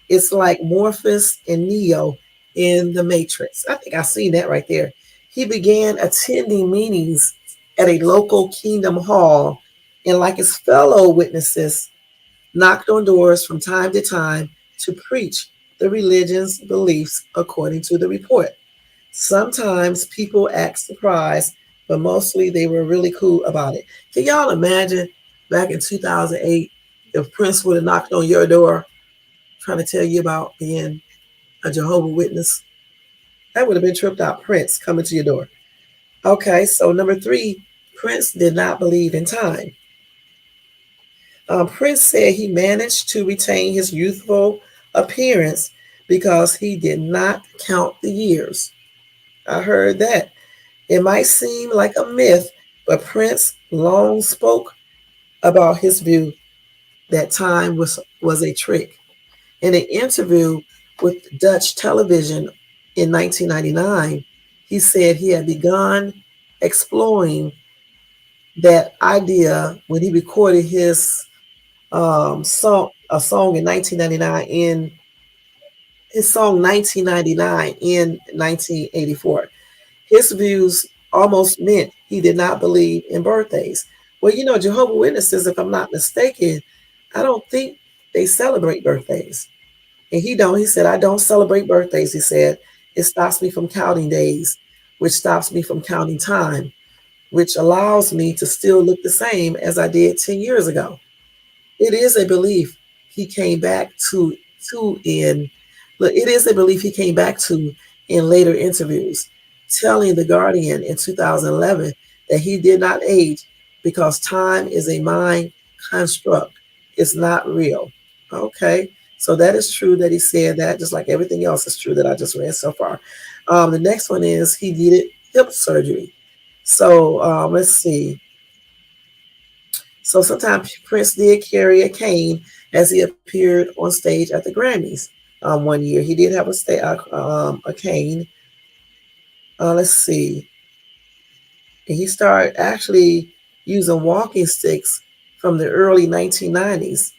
It's like Morpheus and Neo in The Matrix. I think I seen that right there. He began attending meetings at a local Kingdom Hall, and like his fellow witnesses, knocked on doors from time to time to preach the religion's beliefs according to the report. Sometimes people act surprised, but mostly they were really cool about it. Can y'all imagine back in 2008 if Prince would have knocked on your door trying to tell you about being a Jehovah's Witness? That would have been tripped out. Prince coming to your door. Okay, so number three, Prince did not believe in time. Prince said he managed to retain his youthful appearance because he did not count the years. I heard that. It might seem like a myth, but Prince long spoke about his view that time was a trick. In an interview with Dutch television in 1999, he said he had begun exploring that idea when he recorded his song in 1999 in his song 1999 in 1984. His views almost meant he did not believe in birthdays. Well, Jehovah's Witnesses, if I'm not mistaken, I don't think they celebrate birthdays. And he don't. He said, I don't celebrate birthdays. He said, it stops me from counting days, which stops me from counting time, which allows me to still look the same as I did 10 years ago. It is a belief he came back to in look, it is a belief he came back to in later interviews, telling The Guardian in 2011 that he did not age because time is a mind construct. It's not real. Okay. So that is true that he said that, just like everything else is true that I just read so far. The next one is he needed hip surgery. So let's see. So sometimes Prince did carry a cane as he appeared on stage at the Grammys. One year he did have a cane. Let's see, and he started actually using walking sticks from the early 1990s.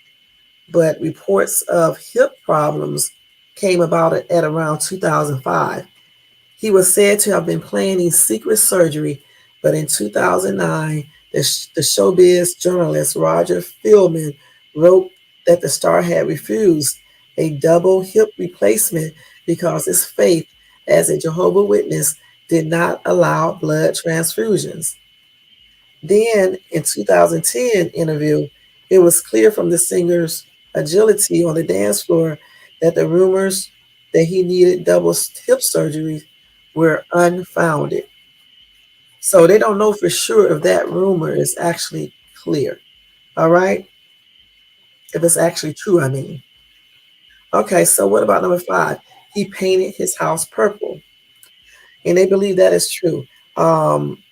But reports of hip problems came about at around 2005. He was said to have been planning secret surgery, but in 2009, the showbiz journalist Roger Fillman wrote that the star had refused a double hip replacement because his faith as a Jehovah's Witness did not allow blood transfusions. Then, in 2010 interview, it was clear from the singer's agility on the dance floor that the rumors that he needed double hip surgery were unfounded. So they don't know for sure if that rumor is actually clear. All right? If it's actually true, I mean. Okay, so what about number 5? He painted his house purple. And they believe that is true. Um,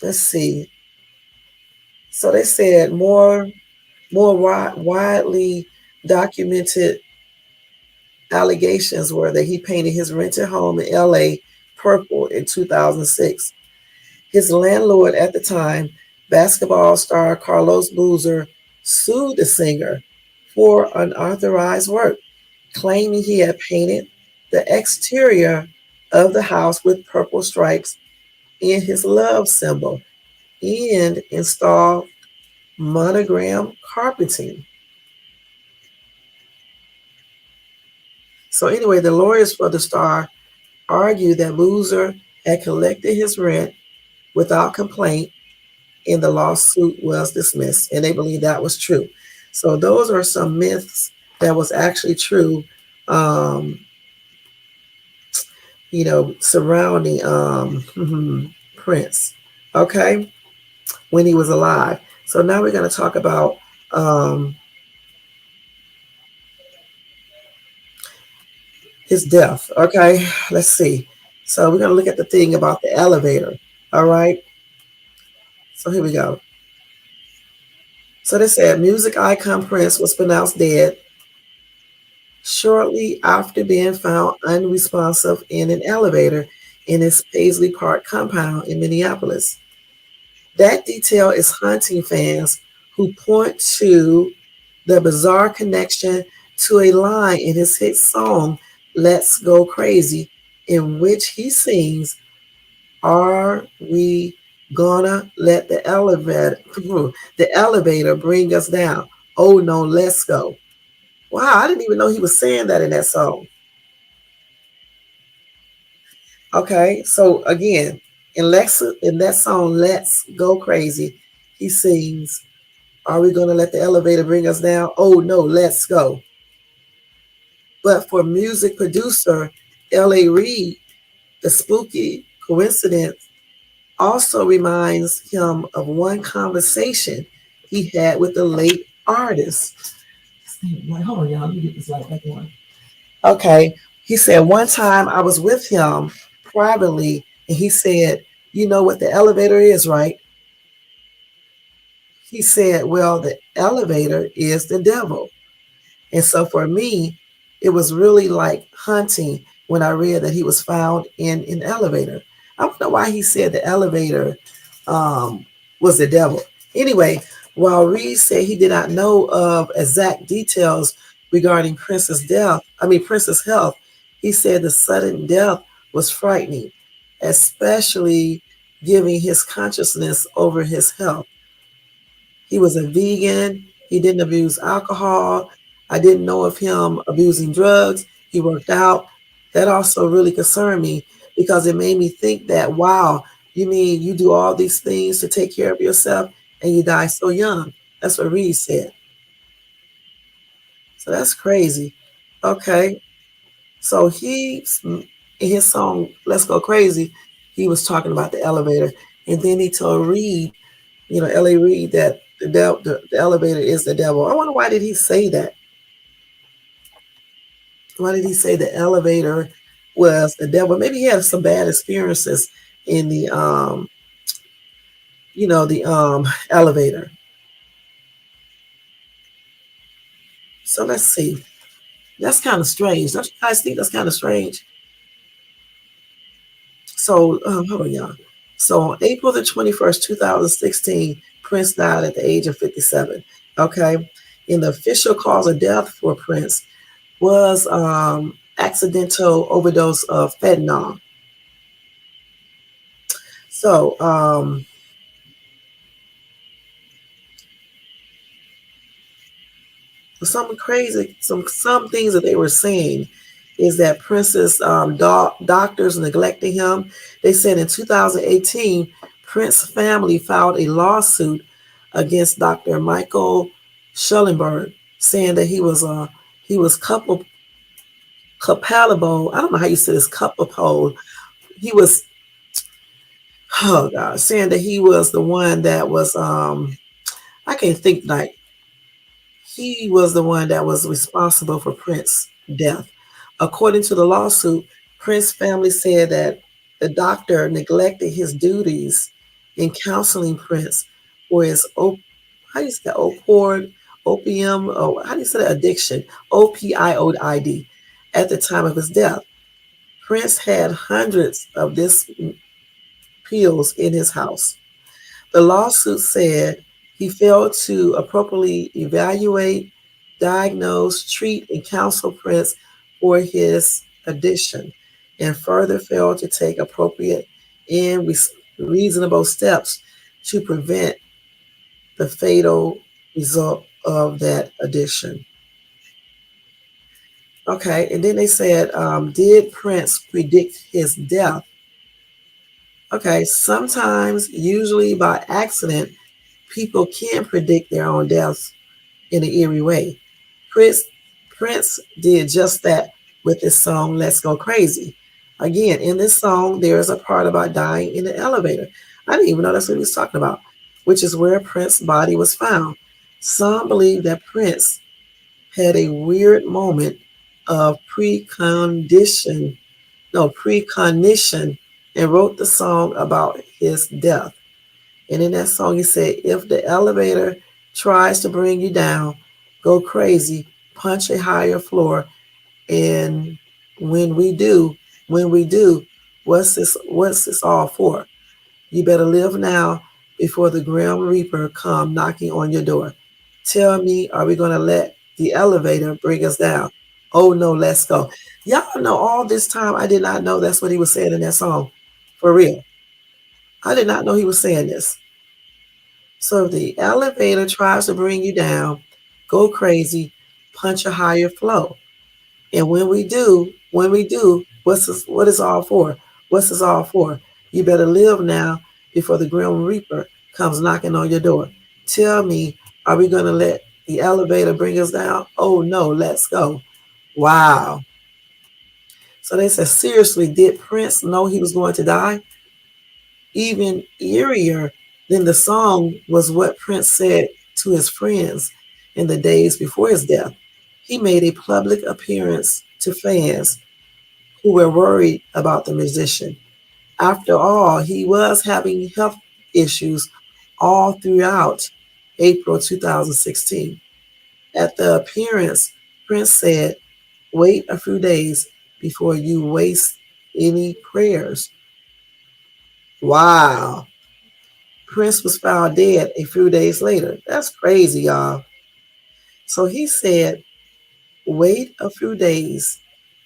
let's see. So they said widely documented allegations were that he painted his rented home in LA purple in 2006. His landlord at the time, basketball star Carlos Boozer, sued the singer for unauthorized work, claiming he had painted the exterior of the house with purple stripes in his love symbol and installed monogram carpeting. So anyway, the lawyers for the star argued that Boozer had collected his rent without complaint and the lawsuit was dismissed. And they believe that was true. So those are some myths that was actually true, um, surrounding Prince, okay, when he was alive. So now we're going to talk about his death, okay? Let's see. So we're going to look at the thing about the elevator, all right? So here we go. So they said music icon Prince was pronounced dead shortly after being found unresponsive in an elevator in his Paisley Park compound in Minneapolis. That detail is haunting fans who point to the bizarre connection to a line in his hit song Let's Go Crazy, in which he sings, Are we gonna let the elevator bring us down? Oh no, let's go. Wow, I didn't even know he was saying that in that song. Okay, so again, in that song, Let's Go Crazy, he sings, Are we going to let the elevator bring us down? Oh no, let's go. But for music producer L.A. Reid, the spooky coincidence also reminds him of one conversation he had with the late artist. Hold on, y'all. Let me get this light back on. Okay. He said, one time I was with him privately, and he said, You know what the elevator is, right? He said, Well, the elevator is the devil. And so for me, it was really like hunting when I read that he was found in an elevator. I don't know why he said the elevator was the devil. Anyway, while Reed said he did not know of exact details regarding Prince's health, he said the sudden death was frightening, especially giving his consciousness over his health. He was a vegan. He didn't abuse alcohol. I didn't know of him abusing drugs. He worked out. That also really concerned me because it made me think that, wow, you mean you do all these things to take care of yourself and you die so young? That's what Reed said. So that's crazy. Okay. So in his song, Let's Go Crazy, he was talking about the elevator. And then he told Reed, L.A. Reid, that the elevator is the devil. I wonder, why did he say that? Why did he say the elevator was the devil? Maybe he had some bad experiences in the elevator. So let's see. That's kind of strange. Don't you guys think that's kind of strange? So hold on, y'all. So on April the 21st, 2016, Prince died at the age of 57. Okay. And the official cause of death for Prince was accidental overdose of fentanyl. So something crazy, some things that they were saying is that Prince's doctors neglecting him. They said in 2018, Prince's family filed a lawsuit against Dr. Michael Schellenberg, saying that he was culpable. I don't know how you say this, culpable. He was, oh God, saying that he was the one that was I can't think, like, he was the one that was responsible for Prince's death. According to the lawsuit, Prince's family said that the doctor neglected his duties in counseling Prince for his how do you say that? Opium, or how do you say that? Addiction, OPIOID, at the time of his death. Prince had hundreds of these pills in his house. The lawsuit said he failed to appropriately evaluate, diagnose, treat, and counsel Prince for his addiction, and further failed to take appropriate and reasonable steps to prevent the fatal result of that addiction. Okay, and then they said, did Prince predict his death? Okay, sometimes, usually by accident, people can predict their own deaths in an eerie way. Prince, Prince did just that with his song Let's Go Crazy. Again, in this song, there is a part about dying in the elevator. I didn't even know that's what he was talking about, which is where Prince's body was found. Some believe that Prince had a weird moment of precognition, and wrote the song about his death. And in that song, he said, if the elevator tries to bring you down, go crazy, punch a higher floor. And when we do, what's this all for? You better live now before the Grim Reaper come knocking on your door. Tell me, are we going to let the elevator bring us down? Oh no, let's go. Y'all know, all this time I did not know that's what he was saying in that song. For real. I did not know he was saying this. So if the elevator tries to bring you down, go crazy, punch a higher flow. And when we do, what is all for? What's this all for? You better live now before the Grim Reaper comes knocking on your door. Tell me, are we going to let the elevator bring us down? Oh no, let's go. Wow. So they said, seriously, did Prince know he was going to die? Even eerier than the song was what Prince said to his friends in the days before his death. He made a public appearance to fans who were worried about the musician. After all, he was having health issues all throughout April 2016. At the appearance, Prince said, wait a few days before you waste any prayers. Wow. Prince was found dead a few days later. That's crazy, y'all. So he said, wait a few days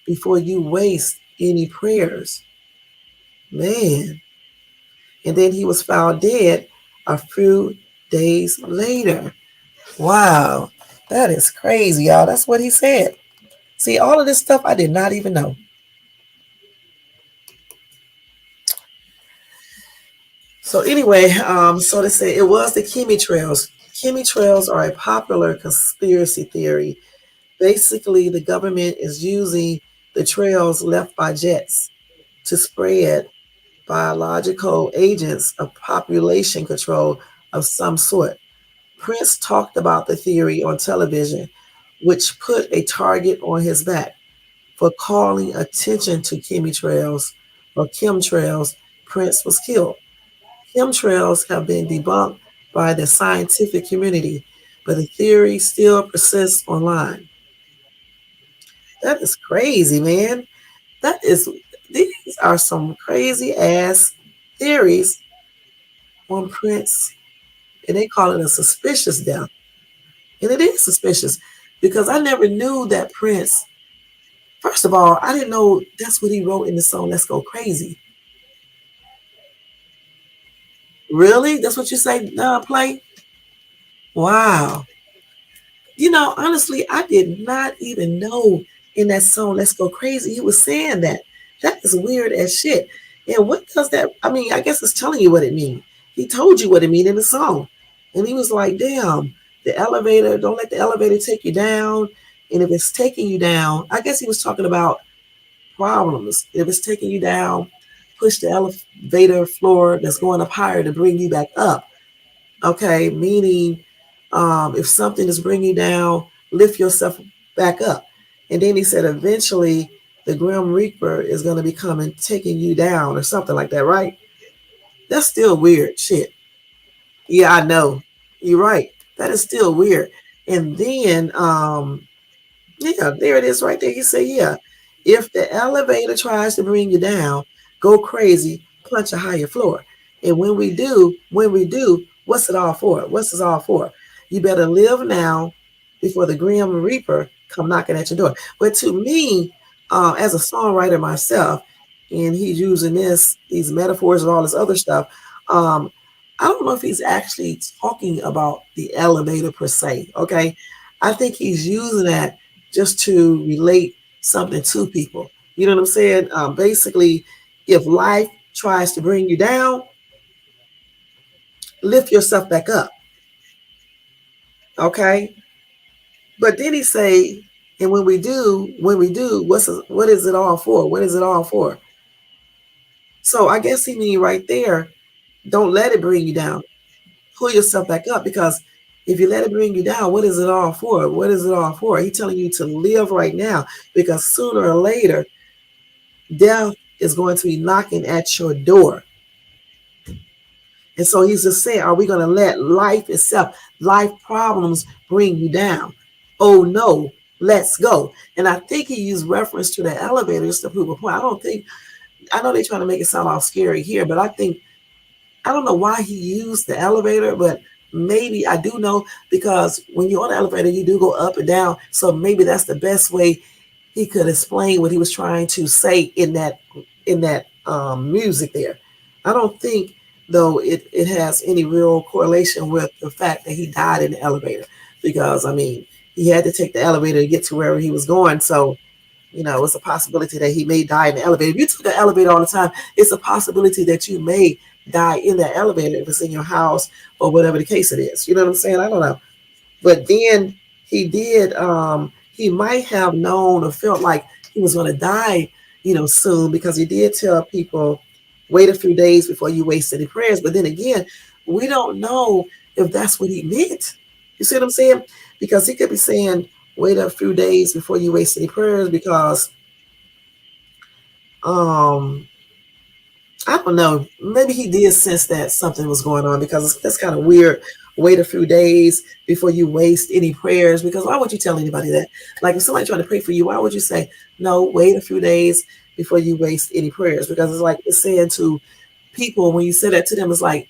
before you waste any prayers. Man. And then he was found dead a few days later. Wow. That is crazy, y'all. That's what he said. See, all of this stuff I did not even know. So anyway, so they say it was the chemtrails. Chemtrails are a popular conspiracy theory. Basically, the government is using the trails left by jets to spread biological agents of population control of some sort. Prince talked about the theory on television, which put a target on his back for calling attention to chemtrails or chemtrails. Prince was killed. Chemtrails have been debunked by the scientific community, but the theory still persists online. That is crazy, man. That is, these are some crazy ass theories on Prince, and they call it a suspicious death. And it is suspicious because I never knew that Prince, first of all, I didn't know that's what he wrote in the song Let's Go Crazy. Really? That's what you say, Play? Wow. You know, honestly, I did not even know in that song Let's Go Crazy he was saying that. That is weird as shit. And what does that, I mean, I guess it's telling you what it means. He told you what it means in the song. And he was like, damn, the elevator, don't let the elevator take you down. And if it's taking you down, I guess he was talking about problems. If it's taking you down, push the elevator floor that's going up higher to bring you back up. Okay, meaning if something is bringing you down, lift yourself back up. And then he said, eventually the Grim Reaper is going to be coming, taking you down or something like that, right? That's still weird shit. Yeah, I know. You're right. That is still weird. And then yeah, there it is right there. You say, yeah, if the elevator tries to bring you down, go crazy, punch a higher floor. And when we do, what's it all for? What's it all for? You better live now before the Grim Reaper come knocking at your door. But to me, as a songwriter myself, and he's using these metaphors and all this other stuff, um, I don't know if he's actually talking about the elevator per se. Okay. I think he's using that just to relate something to people. You know what I'm saying? Basically, if life tries to bring you down, lift yourself back up. Okay. But then he say, and when we do, what is it all for? What is it all for? So I guess he mean right there, don't let it bring you down. Pull yourself back up because if you let it bring you down, what is it all for? What is it all for? He's telling you to live right now because sooner or later, death is going to be knocking at your door. And so he's just saying, are we going to let life itself, life problems bring you down? Oh no, let's go. And I think he used reference to the elevators to prove a point. I know they're trying to make it sound all scary here, but I don't know why he used the elevator, but maybe I do know because when you're on the elevator, you do go up and down. So maybe that's the best way he could explain what he was trying to say in that music there. I don't think though it has any real correlation with the fact that he died in the elevator because I mean he had to take the elevator to get to wherever he was going. So it's a possibility that he may die in the elevator. If you took the elevator all the time, it's a possibility that you may die in that elevator if it's in your house or whatever the case it is. You know what I'm saying? I don't know. But then he did, he might have known or felt like he was going to die, soon because he did tell people, wait a few days before you waste any prayers. But then again, we don't know if that's what he meant. You see what I'm saying? Because he could be saying, wait a few days before you waste any prayers because um I don't know. Maybe he did sense that something was going on because that's kind of weird. Wait a few days before you waste any prayers. Because why would you tell anybody that? Like if somebody trying to pray for you, why would you say, no, wait a few days before you waste any prayers? Because it's like it's saying to people, when you say that to them, it's like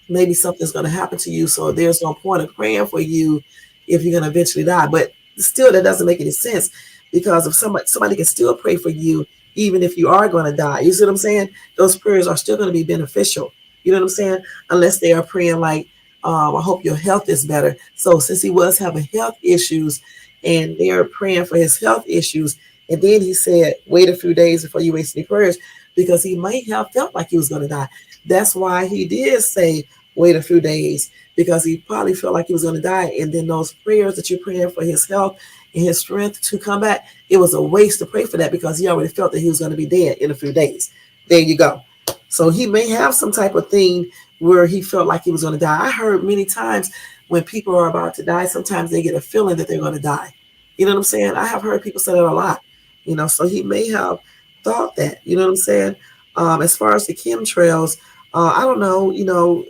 maybe something's going to happen to you. So there's no point of praying for you if you're going to eventually die. But still, that doesn't make any sense because if somebody can still pray for you even if you are going to die. You see what I'm saying? Those prayers are still going to be beneficial. You know what I'm saying? Unless they are praying like, I hope your health is better. So since he was having health issues and they're praying for his health issues, and then he said, wait a few days before you waste any prayers, because he might have felt like he was going to die. That's why he did say, wait a few days, because he probably felt like he was going to die. And then those prayers that you're praying for his health and his strength to come back, it was a waste to pray for that because he already felt that he was going to be dead in a few days. There you go. So he may have some type of thing where he felt like he was going to die. I heard many times when people are about to die, sometimes they get a feeling that they're going to die. You know what I'm saying? I have heard people say that a lot. So he may have thought that. You know what I'm saying? As far as the chemtrails, I don't know.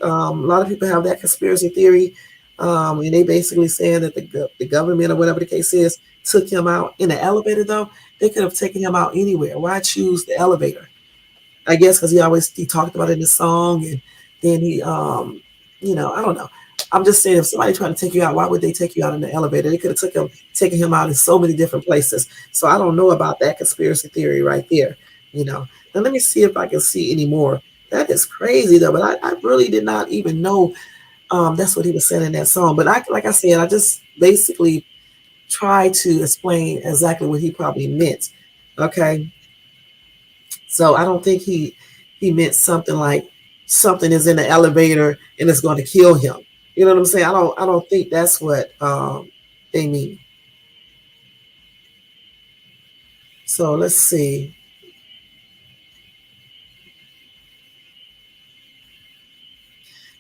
A lot of people have that conspiracy theory, and they basically saying that the government or whatever the case is took him out in the elevator. Though they could have taken him out anywhere. Why choose the elevator? I guess because he talked about it in his song, and then I don't know. I'm just saying, if somebody trying to take you out, why would they take you out in the elevator? They could have taken him out in so many different places. So I don't know about that conspiracy theory right there. Now let me see if I can see any more. That is crazy though, but I really did not even know that's what he was saying in that song. But like I said, I just basically try to explain exactly what he probably meant. Okay. So I don't think he meant something like something is in the elevator and it's going to kill him. You know what I'm saying? I don't think that's what they mean. So let's see.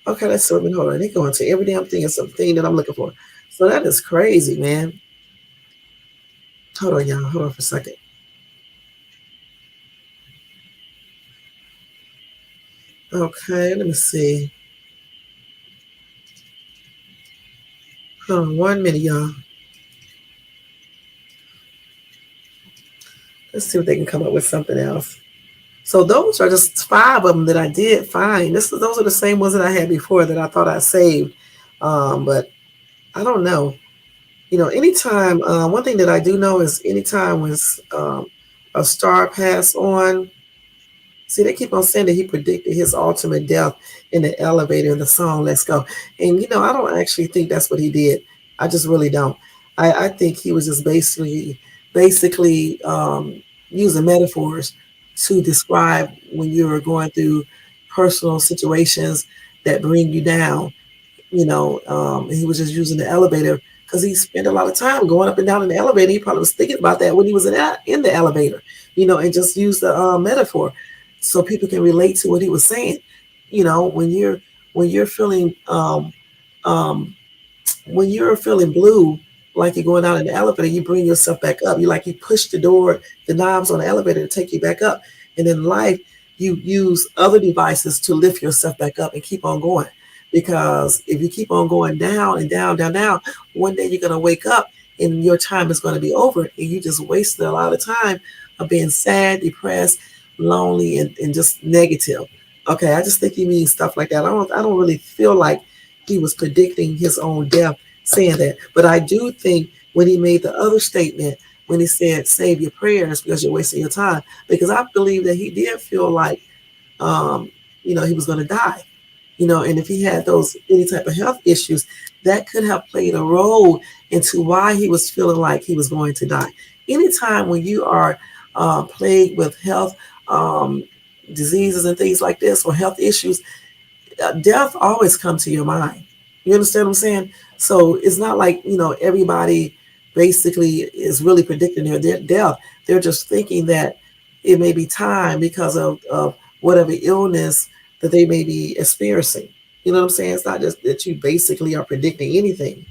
Okay, let's see. Hold on. They go into every damn thing is something that I'm looking for. So that is crazy, man. Hold on, y'all. Hold on for a second. Okay, let me see. Hold on 1 minute, y'all. Let's see if they can come up with something else. So those are just 5 of them that I did find. Those are the same ones that I had before that I thought I saved. But I don't know. Anytime, one thing that I do know is anytime when a star passed on, see, they keep on saying that he predicted his ultimate death in the elevator in the song Let's Go. And, I don't actually think that's what he did. I just really don't. I think he was just basically using metaphors to describe when you're going through personal situations that bring you down. And he was just using the elevator because he spent a lot of time going up and down in the elevator. He probably was thinking about that when he was in the elevator, and just use the metaphor so people can relate to what he was saying. When you're feeling um, when you're feeling blue, like you're going out in the elevator, you bring yourself back up. You push the knobs on the elevator to take you back up. And in life, you use other devices to lift yourself back up and keep on going. Because if you keep on going down and down, down, down, one day you're going to wake up and your time is going to be over. And you just wasted a lot of time of being sad, depressed, lonely, and just negative. Okay, I just think he means stuff like that. I don't really feel like he was predicting his own death saying that. But I do think when he made the other statement, when he said, save your prayers because you're wasting your time, because I believe that he did feel like, he was going to die, and if he had any type of health issues, that could have played a role into why he was feeling like he was going to die. Anytime when you are plagued with health diseases and things like this or health issues, death always comes to your mind. You understand what I'm saying? So it's not like, everybody basically is really predicting their death. They're just thinking that it may be time because of whatever illness that they may be experiencing. You know what I'm saying? It's not just that you basically are predicting anything.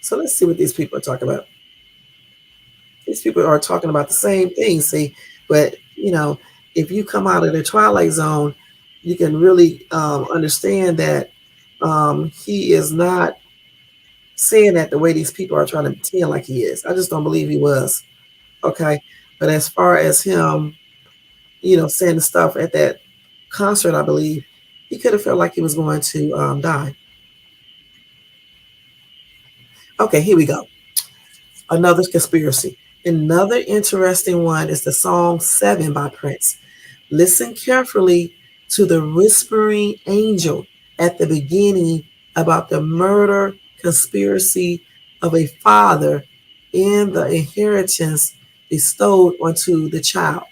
So let's see what these people are talking about. These people are talking about the same thing, see, but if you come out of the twilight zone, you can really understand that he is not saying that the way these people are trying to pretend like he is. I just don't believe he was. Okay. But as far as him, saying the stuff at that concert, I believe he could have felt like he was going to die. Okay, here we go. Another conspiracy. Another interesting one is the song Seven by Prince. Listen carefully to the whispering angel at the beginning about the murder conspiracy of a father and the inheritance bestowed onto the child.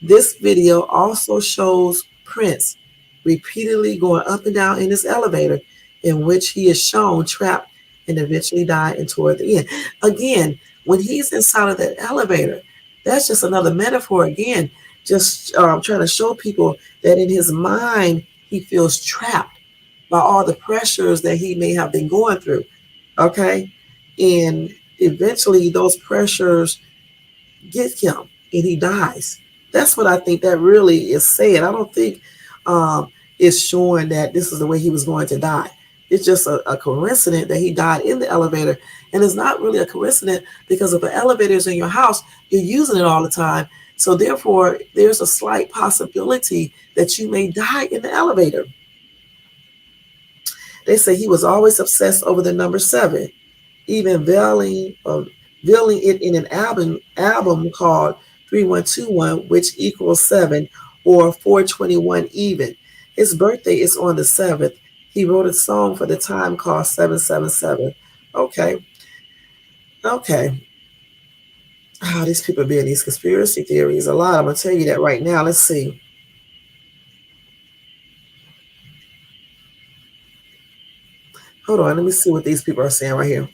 This video also shows Prince repeatedly going up and down in his elevator, in which he is shown trapped and eventually die and toward the end. Again, when he's inside of that elevator, that's just another metaphor again, just trying to show people that in his mind, he feels trapped by all the pressures that he may have been going through. Okay. And eventually, those pressures get him and he dies. That's what I think that really is saying. I don't think it's showing that this is the way he was going to die. It's just a coincidence that he died in the elevator. And it's not really a coincidence because if an elevator is in your house, you're using it all the time. So therefore, there's a slight possibility that you may die in the elevator. They say he was always obsessed over the number seven, even veiling it in an album called 3121, which equals seven, or 421 even. His birthday is on the 7th. He wrote a song for the time called 777. Okay. Okay. Oh, these people being these conspiracy theories a lot. I'm going to tell you that right now. Let's see. Hold on. Let me see what these people are saying right here.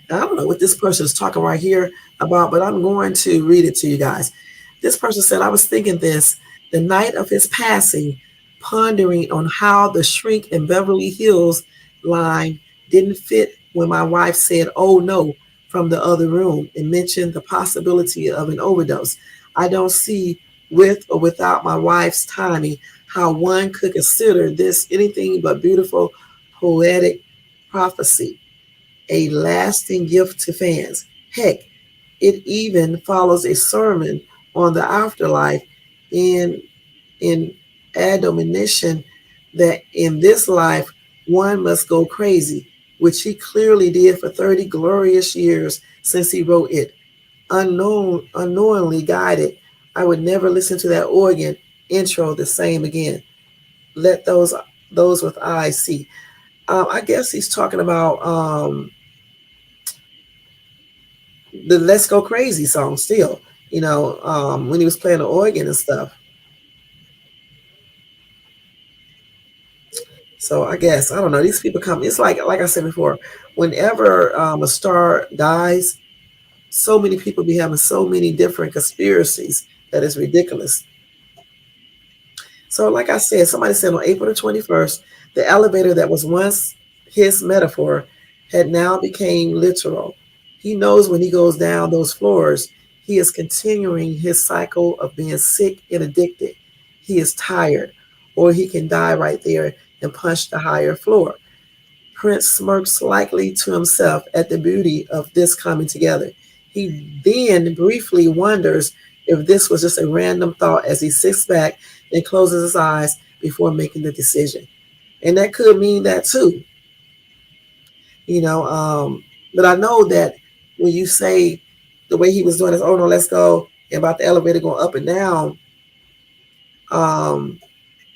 I don't know what this person is talking right here about, but I'm going to read it to you guys. This person said, I was thinking this the night of his passing, pondering on how the shrink in Beverly Hills line didn't fit when my wife said, oh no, from the other room and mentioned the possibility of an overdose. I don't see, with or without my wife's timing, how one could consider this anything but beautiful poetic prophecy, a lasting gift to fans. Heck, it even follows a sermon on the afterlife in admonition that in this life one must go crazy, which he clearly did for 30 glorious years since he wrote it. Unknowingly guided, I would never listen to that organ intro the same again. Let those with eyes see. I guess he's talking about the Let's Go Crazy song still, when he was playing the organ and stuff. So I guess, I don't know, these people come, it's like I said before, whenever a star dies, so many people be having so many different conspiracies that is ridiculous. So like I said, somebody said on April the 21st, the elevator that was once his metaphor had now became literal. He knows when he goes down those floors, he is continuing his cycle of being sick and addicted. He is tired, or he can die right there and punch the higher floor. Prince smirks slightly to himself at the beauty of this coming together. He then briefly wonders if this was just a random thought as he sits back and closes his eyes before making the decision. And that could mean that too. But I know that when you say the way he was doing this, oh no, let's go, and about the elevator going up and down,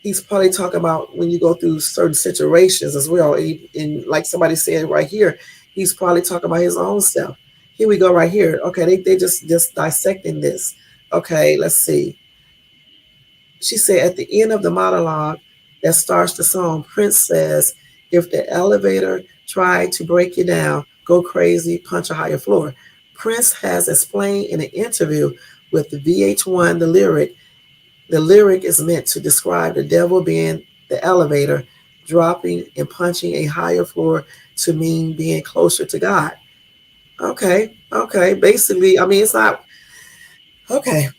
he's probably talking about when you go through certain situations as well. And like somebody said right here, he's probably talking about his own self. Here we go right here. Okay, they just dissecting this. Okay, let's see. She said at the end of the monologue that starts the song, Prince says, if the elevator tried to break you down, go crazy, punch a higher floor. Prince has explained in an interview with the VH1 the lyric is meant to describe the devil being the elevator, dropping and punching a higher floor to mean being closer to God. Okay. Basically, I mean, it's not okay.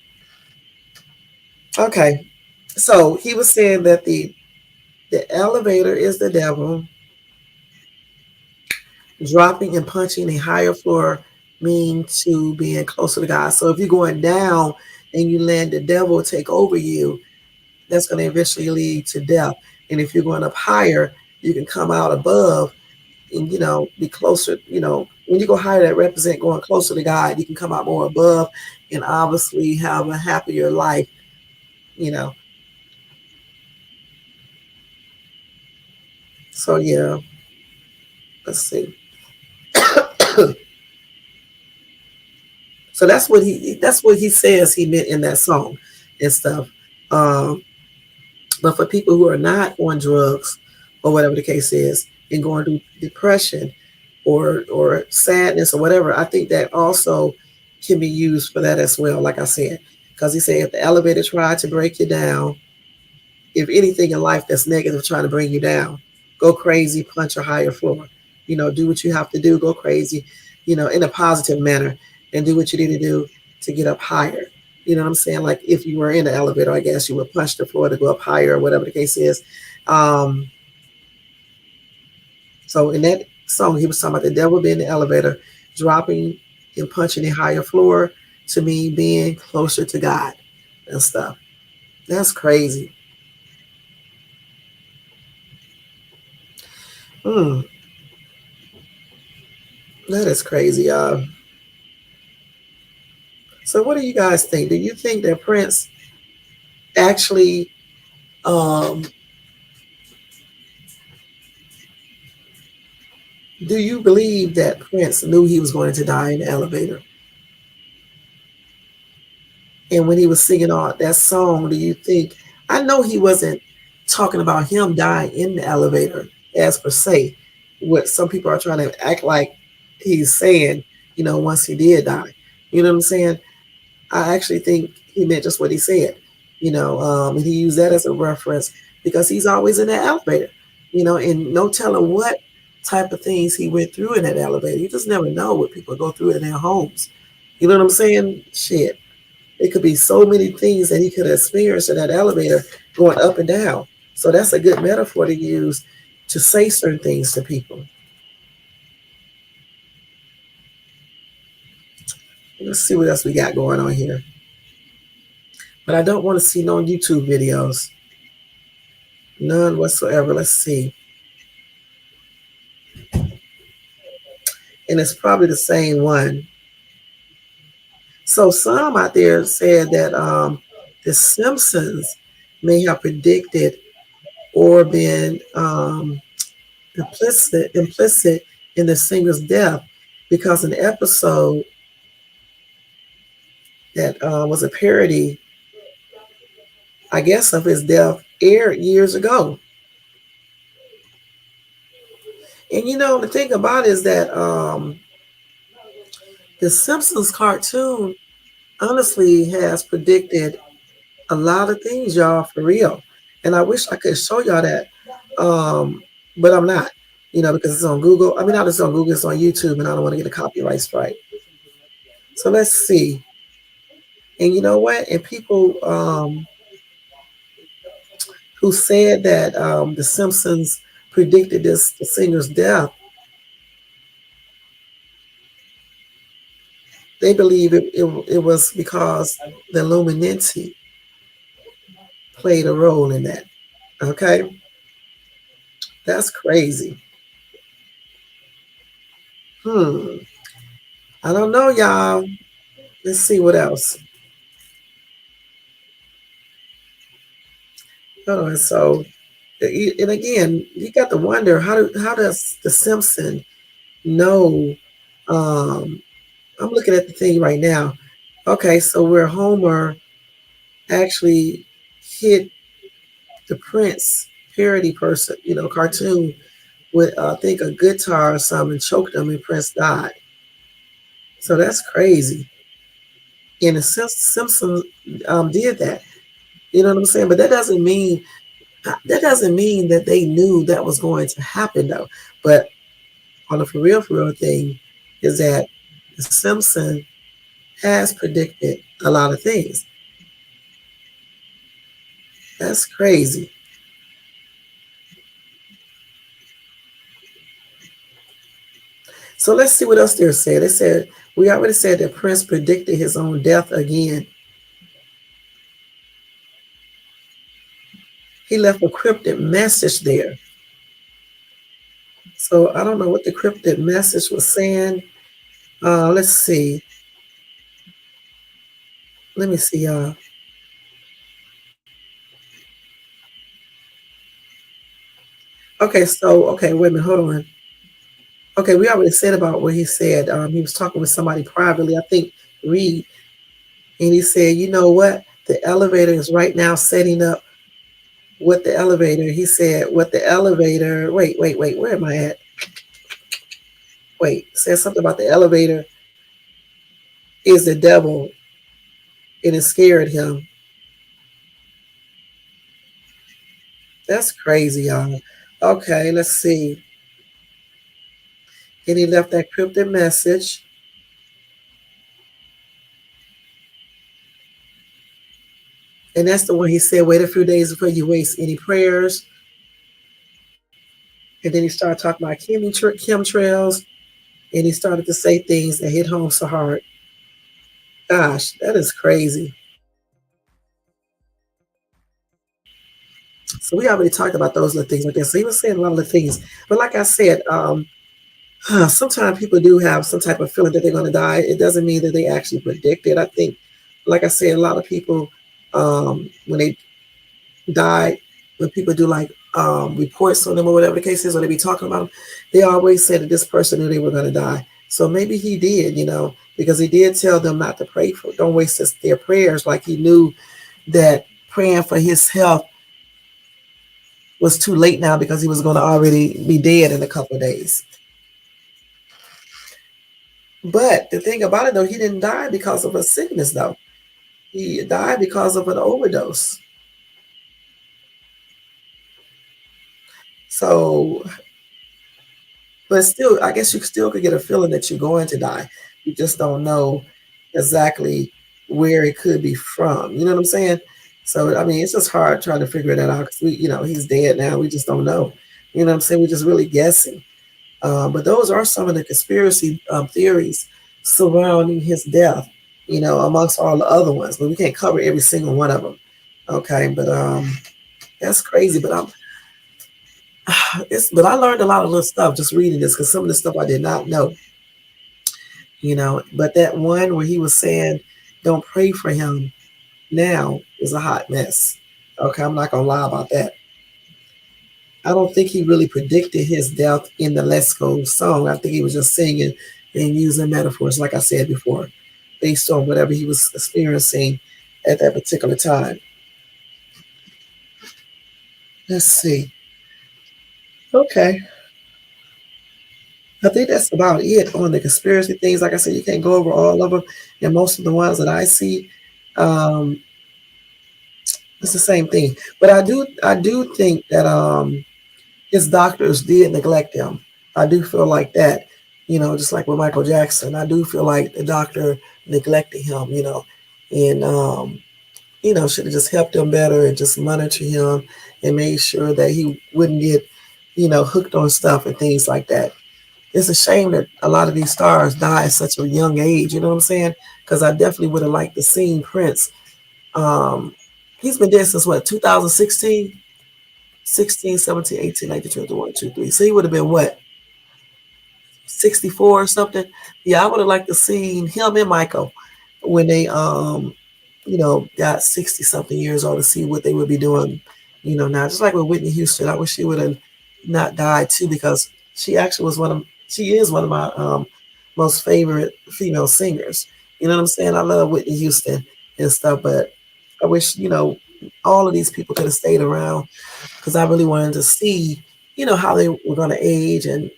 Okay. So he was saying that the elevator is the devil, dropping and punching a higher floor mean to being closer to God. So if you're going down and you let the devil take over you, that's going to eventually lead to death. And if you're going up higher, you can come out above and, be closer. When you go higher, that represent going closer to God. You can come out more above and obviously have a happier life, you know. So yeah, let's see. So that's what he says he meant in that song and stuff. Um, but for people who are not on drugs or whatever the case is and going through depression or sadness or whatever, I think that also can be used for that as well. Like I said, because he said if the elevator tried to break you down, if anything in life that's negative trying to bring you down, go crazy, punch a higher floor. Do what you have to do, go crazy, in a positive manner, and do what you need to do to get up higher. You know what I'm saying? Like if you were in the elevator, I guess you would punch the floor to go up higher or whatever the case is. Um, so in that song, he was talking about the devil being in the elevator, dropping and punching a higher floor to me being closer to God and stuff. That's crazy. Mm, that is crazy. So what do you guys think? Do you think that Prince actually um do you believe that Prince knew he was going to die in the elevator? And when he was singing all that song, do you think I know he wasn't talking about him dying in the elevator as per se, what some people are trying to act like he's saying, once he did die. You know what I'm saying? I actually think he meant just what he said, and he used that as a reference because he's always in that elevator, and no telling what type of things he went through in that elevator. You just never know what people go through in their homes. You know what I'm saying? Shit. It could be so many things that he could have experienced in that elevator going up and down. So that's a good metaphor to use to say certain things to people. Let's see what else we got going on here. But I don't want to see no YouTube videos. None whatsoever. Let's see. And it's probably the same one. So some out there said that the Simpsons may have predicted or been implicit in the singer's death because an episode that was a parody, I guess, of his death aired years ago. And the thing about it is that the Simpsons cartoon honestly has predicted a lot of things, y'all, for real. And I wish I could show y'all that. But I'm not, because it's on Google. I mean, not it's on Google, it's on YouTube, and I don't want to get a copyright strike. So let's see. And you know what? And people who said that the Simpsons predicted the singer's death, they believe it was because the Illuminati played a role in that. Okay? That's crazy. Hmm. I don't know, y'all. Let's see what else. Oh, and so, and again, you got to wonder how does the Simpson know? Um, I'm looking at the thing right now. Okay, so where Homer actually hit the Prince parody person, cartoon with I think a guitar or something, choked him, and Prince died. So that's crazy. And the Simpsons did that. You know what I'm saying? But that doesn't mean that they knew that was going to happen though. But on the for real thing is that the Simpson has predicted a lot of things. That's crazy. So let's see what else they said. They said we already said that Prince predicted his own death again. He left a cryptic message there. So I don't know what the cryptic message was saying. Let's see. Let me see, y'all. Okay, wait a minute, hold on. Okay, we already said about what he said. He was talking with somebody privately, I think Reed, and he said, you know what? The elevator is right now setting up what the elevator. He said, what the elevator. Wait. Where am I at? Wait, said something about the elevator is the devil, and it scared him. That's crazy, y'all. Okay, let's see. And he left that cryptic message. And that's the one he said, wait a few days before you waste any prayers. And then he started talking about chemtrails. And he started to say things that hit home so hard. Gosh, that is crazy. So we already talked about those little things like that. So he was saying a lot of the things. But like I said, sometimes people do have some type of feeling that they're going to die. It doesn't mean that they actually predict it. I think, like I said, a lot of people, when they die, when people do like reports on them or whatever the case is, or they be talking about them, they always say that this person knew they were going to die. So maybe he did, because he did tell them not to pray for, don't waste their prayers. Like he knew that praying for his health was too late now because he was going to already be dead in a couple of days. But the thing about it, though, he didn't die because of a sickness, though. He died because of an overdose. So, but still, I guess you still could get a feeling that you're going to die. You just don't know exactly where it could be from. You know what I'm saying? So, I mean, it's just hard trying to figure that out because he's dead now. We just don't know. You know what I'm saying? We're just really guessing. But those are some of the conspiracy theories surrounding his death, amongst all the other ones. But we can't cover every single one of them. Okay, but that's crazy. But I learned a lot of little stuff just reading this because some of the stuff I did not know. But that one where he was saying, "Don't pray for him now," is a hot mess. Okay, I'm not gonna lie about that. I don't think he really predicted his death in the Let's Go song. I think he was just singing and using metaphors, like I said before, based on whatever he was experiencing at that particular time. Let's see. Okay. I think that's about it on the conspiracy things. Like I said, you can't go over all of them. And most of the ones that I see, um, it's the same thing. But I do think that his doctors did neglect him. I do feel like that, just like with Michael Jackson. I do feel like the doctor neglected him, and should have just helped him better and just monitor him and made sure that he wouldn't get, hooked on stuff and things like that. It's a shame that a lot of these stars die at such a young age. You know what I'm saying? Because I definitely would have liked to see Prince. Um, he's been dead since what, 2016? 16, 17, 18, 19, 20, 21, 2, 3. So he would have been what, 64 or something? Yeah, I would have liked to see him and Michael when they got 60 something years old to see what they would be doing, now. Just like with Whitney Houston, I wish she would have not died too, because she is one of my most favorite female singers. You know what I'm saying? I love Whitney Houston and stuff, but I wish, all of these people could have stayed around because I really wanted to see, how they were going to age and,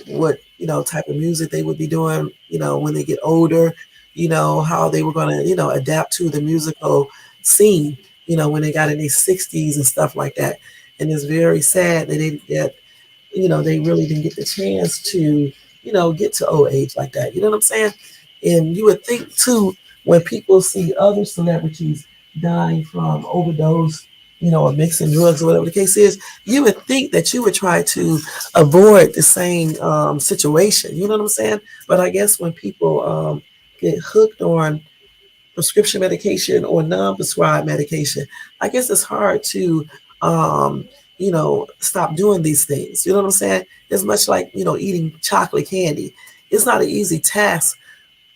what, type of music they would be doing, when they get older, how they were going to, adapt to the musical scene, when they got in their 60s and stuff like that. And it's very sad that they really didn't get the chance to, get to old age like that. You know what I'm saying? And you would think too, when people see other celebrities dying from overdose, or mixing drugs or whatever the case is, you would think that you would try to avoid the same situation. You know what I'm saying? But I guess when people get hooked on prescription medication or non-prescribed medication, I guess it's hard to um, stop doing these things. You know what I'm saying? It's much like, eating chocolate candy. It's not an easy task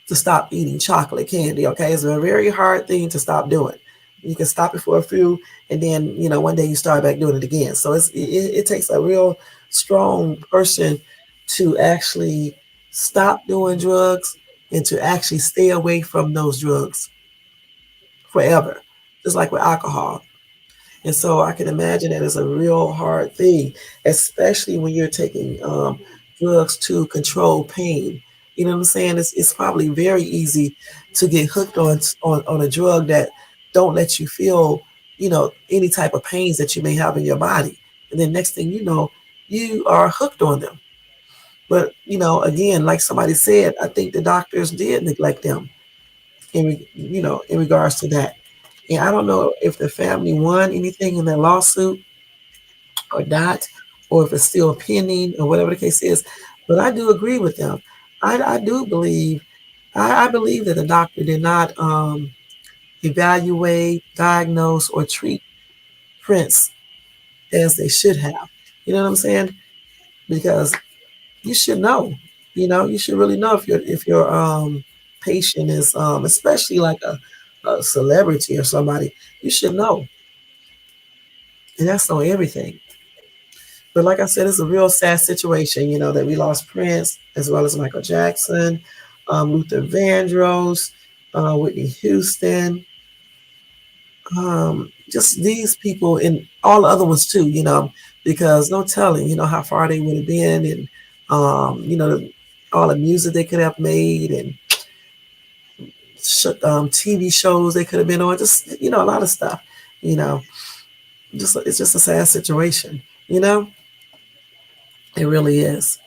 to stop eating chocolate candy. Okay, it's a very hard thing to stop doing. You can stop it for a few, and then one day you start back doing it again. So it takes a real strong person to actually stop doing drugs and to actually stay away from those drugs forever, just like with alcohol. And so I can imagine that is a real hard thing, especially when you're taking drugs to control pain. You know what I'm saying? It's probably very easy to get hooked on a drug that don't let you feel, any type of pains that you may have in your body. And then next thing you know, you are hooked on them. But, again, like somebody said, I think the doctors did neglect them in regards to that. And I don't know if the family won anything in that lawsuit or not, or if it's still pending or whatever the case is. But I do agree with them. I do believe, I believe that the doctor did not evaluate, diagnose, or treat Prince as they should have. You know what I'm saying? Because you should know. You should really know if your patient is especially like a celebrity or somebody. You should know, and that's on everything. But like I said, it's a real sad situation, that we lost Prince as well as Michael Jackson, Luther Vandross, Whitney Houston, just these people and all the other ones too, because no telling, how far they would have been and, all the music they could have made and TV shows they could have been on, just, a lot of stuff, you know, it's just a sad situation, It really is,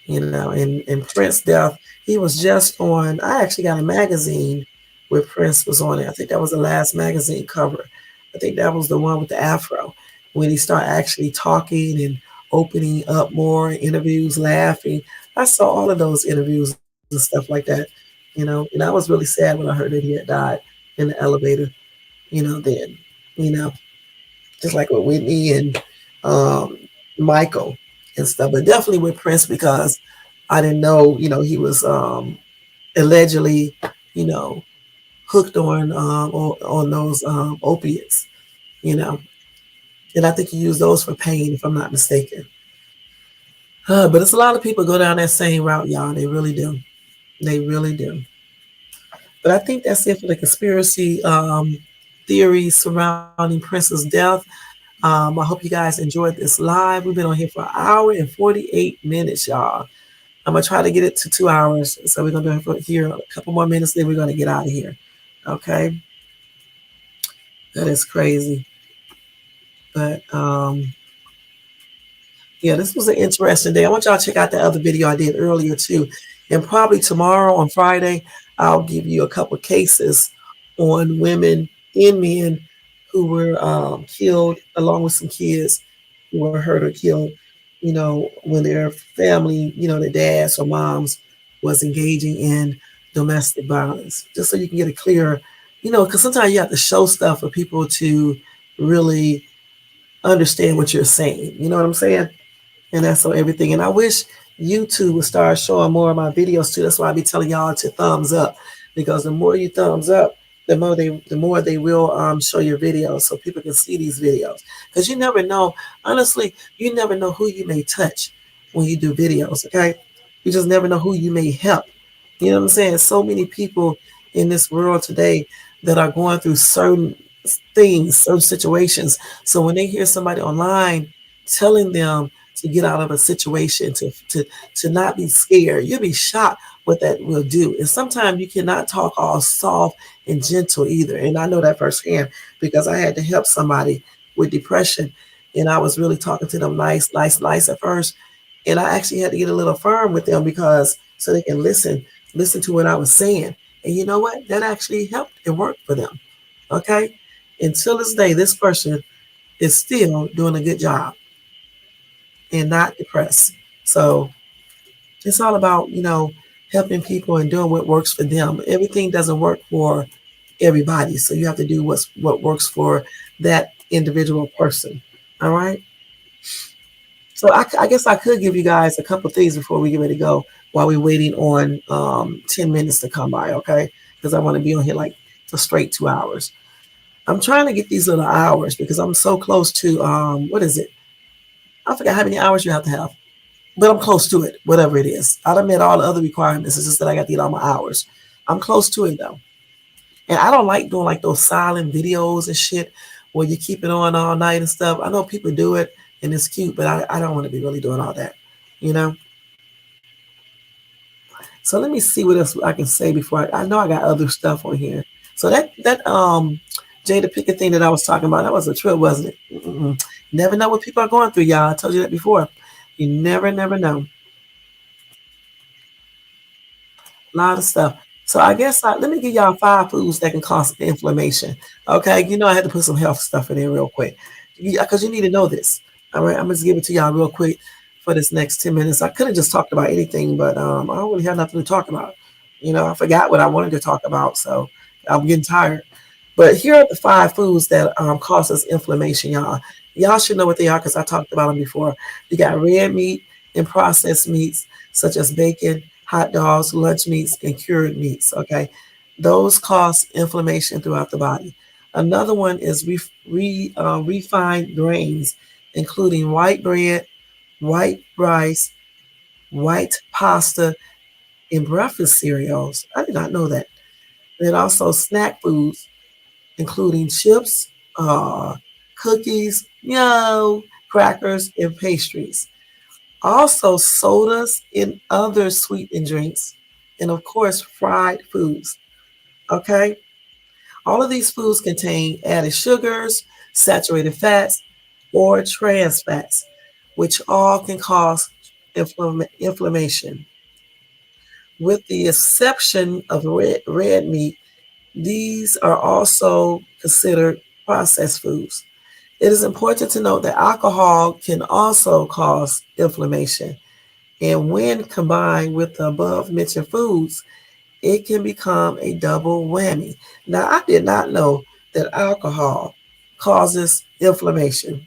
and Prince death, he was just on, I actually got a magazine where Prince was on it. I think that was the last magazine cover. I think that was the one with the afro when he started actually talking and opening up more interviews, laughing. I saw all of those interviews and stuff like that, and I was really sad when I heard that he had died in the elevator, then, you know, just like with Whitney and um, Michael and stuff, but definitely with Prince because I didn't know, he was allegedly, you know, hooked on those opiates, you know, and I think he used those for pain, if I'm not mistaken. But it's a lot of people go down that same route, y'all. They really do. They really do. But I think that's it for the conspiracy theories surrounding Prince's death. I hope you guys enjoyed this live. We've been on here for an hour and 48 minutes, y'all. I'm gonna try to get it to 2 hours. So we're gonna do it here a couple more minutes, then we're gonna get out of here. Okay. That is crazy. But yeah, this was an interesting day. I want y'all to check out the other video I did earlier too. And probably tomorrow on Friday, I'll give you a couple cases on women and men who were killed along with some kids who were hurt or killed, when their family, their dads or moms was engaging in domestic violence. Just so you can get a clear, because sometimes you have to show stuff for people to really understand what you're saying. You know what I'm saying? And that's on everything. And I wish YouTube would start showing more of my videos too. That's why I be telling y'all to thumbs up, because the more you thumbs up, the more they will show your videos so people can see these videos. Because you never know, honestly, you never know who you may touch when you do videos. Okay, you just never know who you may help. You know what I'm saying? So many people in this world today that are going through certain things, certain situations. So when they hear somebody online telling them to get out of a situation, to not be scared, you'll be shocked what that will do. And sometimes you cannot talk all soft and gentle either. And I know that firsthand because I had to help somebody with depression. And I was really talking to them nice at first. And I actually had to get a little firm with them because so they can listen to what I was saying. And you know what? That actually helped and worked for them. Okay. Until this day, this person is still doing a good job and not depressed. So it's all about, helping people and doing what works for them. Everything doesn't work for everybody. So you have to do what works for that individual person. All right. So I guess I could give you guys a couple things before we get ready to go while we're waiting on 10 minutes to come by, okay? Because I want to be on here like for straight 2 hours. I'm trying to get these little hours because I'm so close to what is it? I forgot how many hours you have to have. But I'm close to it, whatever it is. I done met all the other requirements. It's just that I got to get all my hours. I'm close to it though. And I don't like doing like those silent videos and shit where you keep it on all night and stuff. I know people do it and it's cute, but I don't want to be really doing all that, you know? So let me see what else I can say before I know I got other stuff on here. So that Jada Pickett thing that I was talking about, that was a trip, wasn't it? Mm-mm. Never know what people are going through, y'all. I told you that before. You never know. A lot of stuff. So I guess let me give y'all 5 foods that can cause inflammation. Okay, you know I had to put some health stuff in there real quick because you need to know this. All right, I'm gonna just give it to y'all real quick for this next 10 minutes. I could have just talked about anything, but I don't really have nothing to talk about. You know, I forgot what I wanted to talk about, so I'm getting tired. But here are the 5 foods that causes inflammation, y'all. Y'all should know what they are because I talked about them before. You got red meat and processed meats such as bacon, hot dogs, lunch meats, and cured meats. Okay, those cause inflammation throughout the body. Another one is refined grains, including white bread, white rice, white pasta, and breakfast cereals. I did not know that. And also snack foods including chips, cookies, crackers, and pastries. Also, sodas and other sweetened drinks, and of course, fried foods. Okay, all of these foods contain added sugars, saturated fats, or trans fats, which all can cause inflammation. With the exception of red meat, these are also considered processed foods. It is important to note that alcohol can also cause inflammation. And when combined with the above mentioned foods, it can become a double whammy. Now, I did not know that alcohol causes inflammation.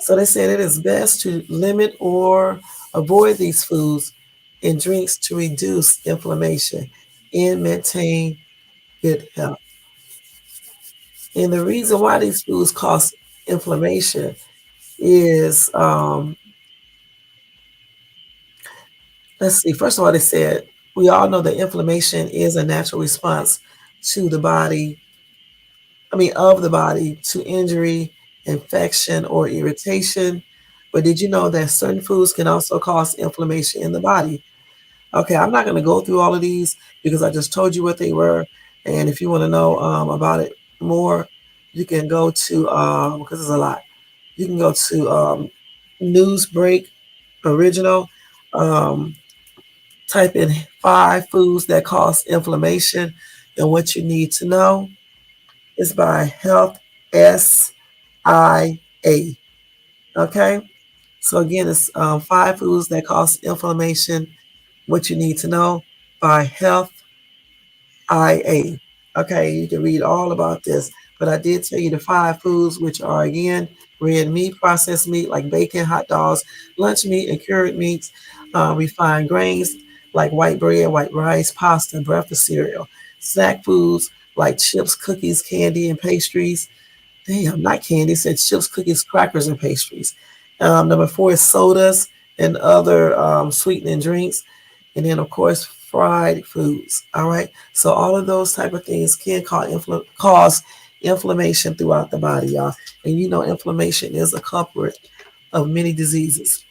So they said it is best to limit or avoid these foods and drinks to reduce inflammation and maintain good health. And the reason why these foods cause inflammation is, let's see, first of all, they said we all know that inflammation is a natural response to the body, of the body to injury, infection, or irritation. But did you know that certain foods can also cause inflammation in the body? Okay, I'm not going to go through all of these because I just told you what they were. And if you want to know about it more, you can go to, because there's a lot, you can go to Newsbreak Original, um, type in 5 foods that cause inflammation. And what you need to know is by Health SIA. Okay, so again, it's 5 foods that cause inflammation. What you need to know by Health IA. Okay, you can read all about this, but I did tell you the 5 foods, which are again red meat, processed meat like bacon, hot dogs, lunch meat, and cured meats, refined grains like white bread, white rice, pasta, and breakfast cereal, snack foods like chips, cookies, candy, and pastries. Damn, not candy. It said chips, cookies, crackers, and pastries. Number 4 is sodas and other sweetening drinks. And then, of course, fried foods. All right. So all of those type of things can cause inflammation throughout the body, y'all. And you know, inflammation is a culprit of many diseases.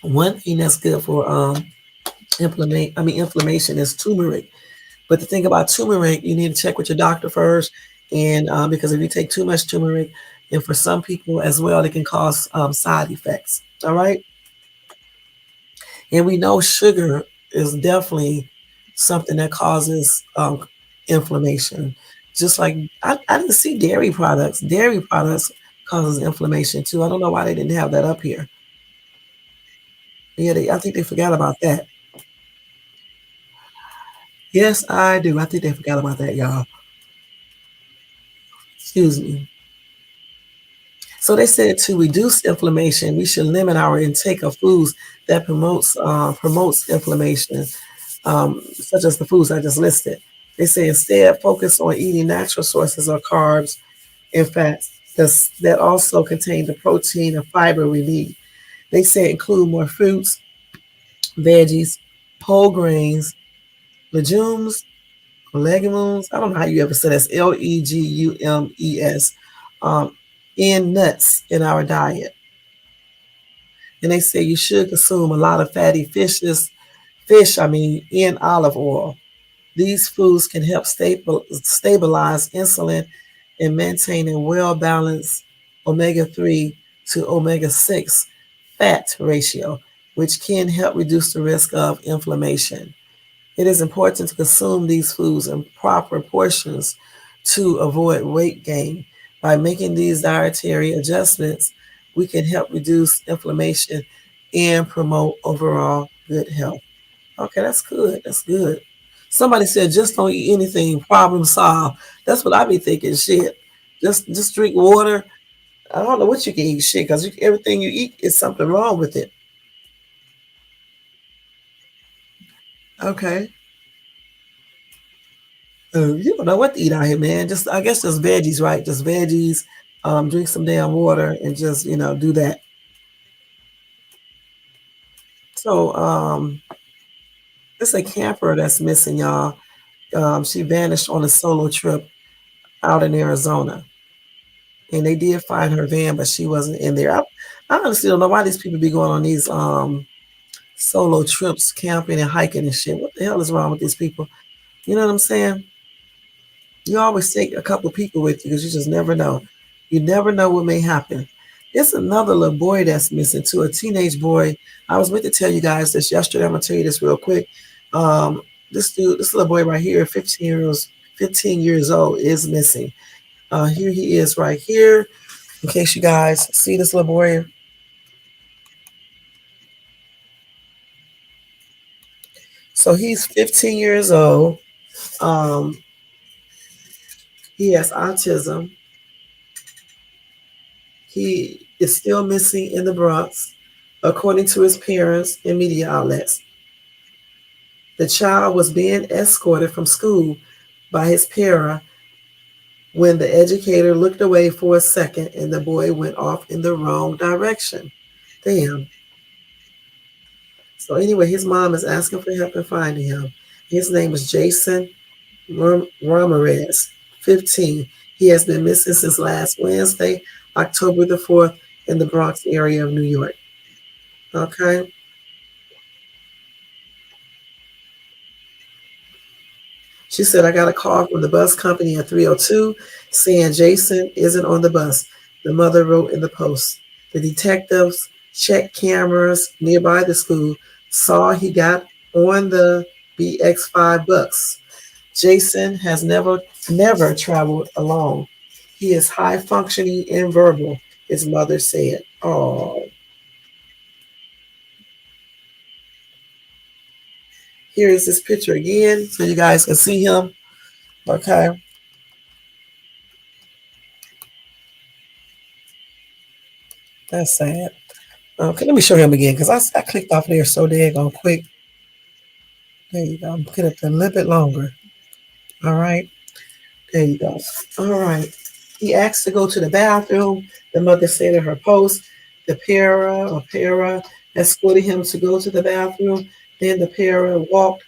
One thing that's good for inflammation is turmeric. But the thing about turmeric, you need to check with your doctor first, and because if you take too much turmeric, and for some people as well, it can cause side effects. All right, and we know sugar is definitely something that causes inflammation. Just like I didn't see dairy products. Dairy products causes inflammation too. I don't know why they didn't have that up here. Yeah, I think they forgot about that. Yes, I do. I think they forgot about that, y'all. Excuse me. So they said to reduce inflammation, we should limit our intake of foods that promotes inflammation, such as the foods I just listed. They say instead focus on eating natural sources of carbs and fats that also contain the protein and fiber we need. They say include more fruits, veggies, whole grains, legumes, legumes. I don't know how you ever say that's legumes, and nuts in our diet. And they say you should consume a lot of fatty in olive oil. These foods can help stabilize insulin and maintain a well balanced omega 3 to omega 6 fat ratio, which can help reduce the risk of inflammation. It is important to consume these foods in proper portions to avoid weight gain. By making these dietary adjustments, we can help reduce inflammation and promote overall good health. Okay, that's good. That's good. Somebody said just don't eat anything, problem solved. That's what I be thinking. Shit, just drink water. I don't know what you can eat, shit, because everything you eat is something wrong with it. Okay. You don't know what to eat out here, man. Just I guess just veggies, right? Just veggies. Drink some damn water and just do that. So it's a camper that's missing, y'all. She vanished on a solo trip out in Arizona, and they did find her van, but she wasn't in there. I honestly don't know why these people be going on these solo trips, camping and hiking and shit. What the hell is wrong with these people? You know what I'm saying? You always take a couple of people with you because you just never know. You never know what may happen. It's another little boy that's missing too, a teenage boy. I was meant to tell you guys this yesterday. I'm gonna tell you this real quick. Um, this little boy right here, 15 years old, is missing. Here he is right here. In case you guys see this little boy. So he's 15 years old. Um, he has autism. He is still missing in the Bronx, according to his parents and media outlets. The child was being escorted from school by his para when the educator looked away for a second and the boy went off in the wrong direction. Damn. So anyway, his mom is asking for help in finding him. His name is Jason Ramirez, 15. He has been missing since last Wednesday, October the 4th, in the Bronx area of New York. Okay. She said, I got a call from the bus company at 3:02 saying Jason isn't on the bus. The mother wrote in the post. The detectives checked cameras nearby the school, saw he got on the BX5 bus. Jason has never traveled alone. He is high functioning and verbal, his mother said. Oh, here is this picture again so you guys can see him. Okay. That's sad. Okay, let me show him again because I clicked off there so daggone quick. There you go. I'm putting it a little bit longer. All right. There you go. All right. He asked to go to the bathroom. The mother said in her post, the para escorted him to go to the bathroom. Then the para walked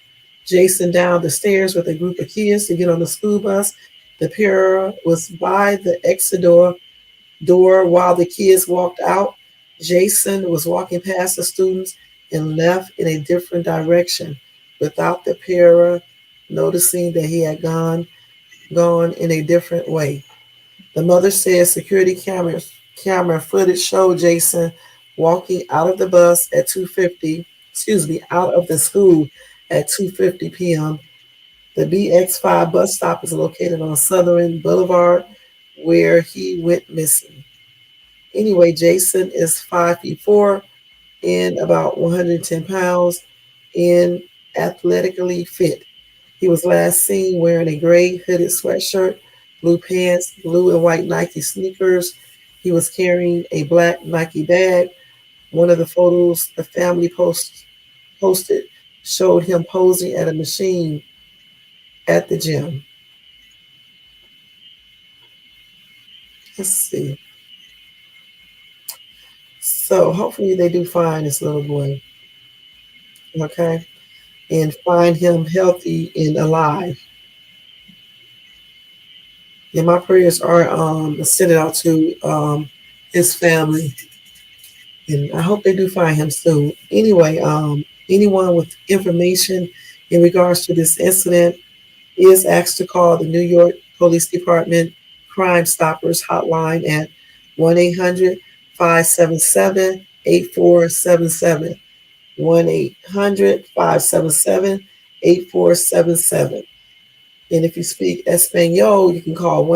Jason down the stairs with a group of kids to get on the school bus. The para was by the exit door while the kids walked out. Jason was walking past the students and left in a different direction without the para noticing that he had gone in a different way. The mother said security camera footage showed Jason walking out of the bus at 2:50, out of the school at 2:50 p.m. The BX5 bus stop is located on Southern Boulevard where he went missing. Anyway, Jason is 5 feet 4 and about 110 pounds and athletically fit. He was last seen wearing a gray hooded sweatshirt, blue pants, blue and white Nike sneakers, He was carrying a black Nike bag. One of the photos the family posted showed him posing at a machine at the gym. Let's see. So hopefully they do find this little boy, okay, and find him healthy and alive. And my prayers are sent out to his family, and I hope they do find him soon. Anyway, anyone with information in regards to this incident is asked to call the New York Police Department Crime Stoppers hotline at 1-800-577-8477. 1-800-577-8477. And if you speak Espanol, you can call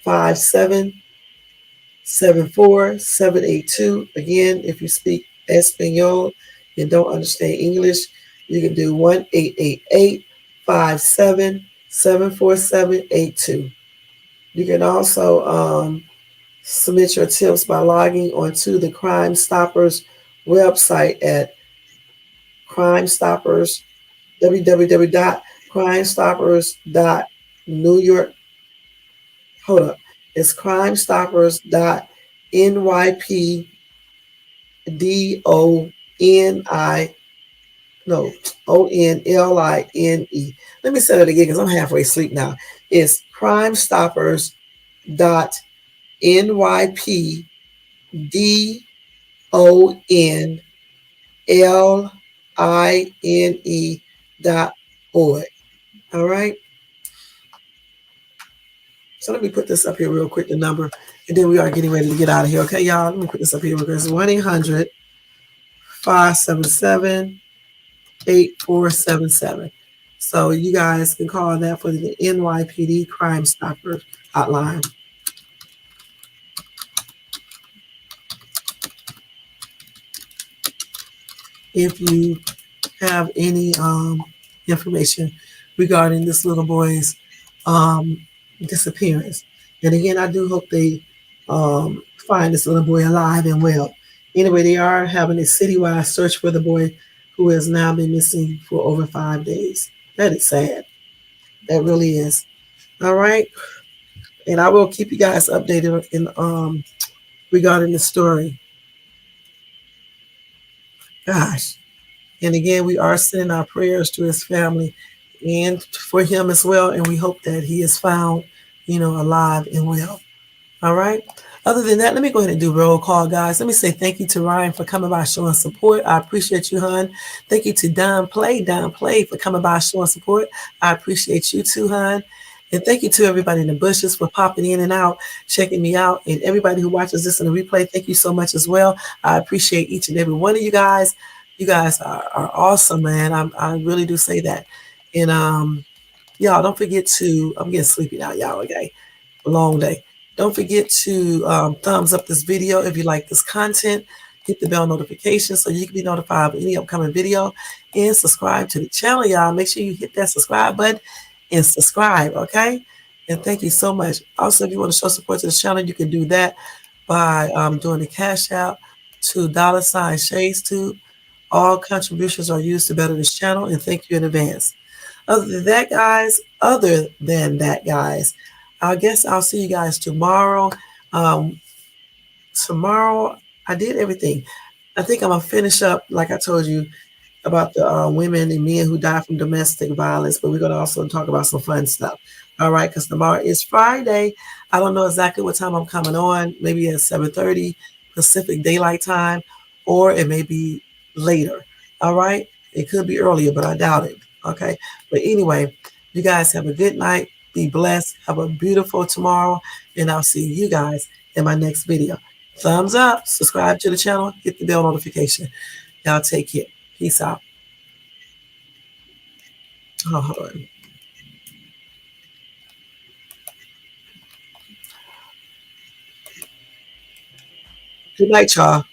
1-888-577-4782. Again, if you speak Espanol and don't understand English, you can do 1-888-577-4782. You can also submit your tips by logging onto the Crime Stoppers website at Crime Stoppers, www.crimestoppers.newyork. Hold up. It's crimestoppers.nypdoni, no, ONLINE. Let me say that again because I'm halfway asleep now. It's crimestoppers.nypdoni.org. All right. So let me put this up here real quick, the number, and then we are getting ready to get out of here. Okay, y'all. Let me put this up here because it's 1-800-577-8477. So you guys can call that for the NYPD Crime Stopper hotline. If you have any information regarding this little boy's disappearance. And again, I do hope they find this little boy alive and well. Anyway, they are having a citywide search for the boy who has now been missing for over 5 days. That is sad. That really is. All right. And I will keep you guys updated in regarding the story. Gosh. And again, we are sending our prayers to his family and for him as well. And we hope that he is found, alive and well. All right. Other than that, let me go ahead and do roll call, guys. Let me say thank you to Ryan for coming by showing support. I appreciate you, hon. Thank you to Don Play for coming by showing support. I appreciate you too, hon. And thank you to everybody in the bushes for popping in and out, checking me out. And everybody who watches this in the replay, thank you so much as well. I appreciate each and every one of you guys. You guys are awesome, man. I really do say that. And y'all, don't forget to, I'm getting sleepy now, y'all, okay? Long day. Don't forget to thumbs up this video if you like this content. Hit the bell notification so you can be notified of any upcoming video. And subscribe to the channel, y'all. Make sure you hit that subscribe button and subscribe, okay? And thank you so much. Also, if you want to show support to the channel, you can do that by doing the cash out to $ShadesTube. All contributions are used to better this channel, and thank you in advance. Other than that, guys, I guess I'll see you guys tomorrow. Tomorrow, I did everything. I think I'm going to finish up, like I told you, about the women and men who die from domestic violence, but we're going to also talk about some fun stuff. All right, because tomorrow is Friday. I don't know exactly what time I'm coming on, maybe at 7:30 Pacific Daylight Time, or it may be later. All right, it could be earlier, but I doubt it. Okay, but anyway, you guys have a good night. Be blessed. Have a beautiful tomorrow, and I'll see you guys in my next video. Thumbs up, subscribe to the channel, hit the bell notification. Y'all take care. Peace out. Oh, hold on. Good night, y'all.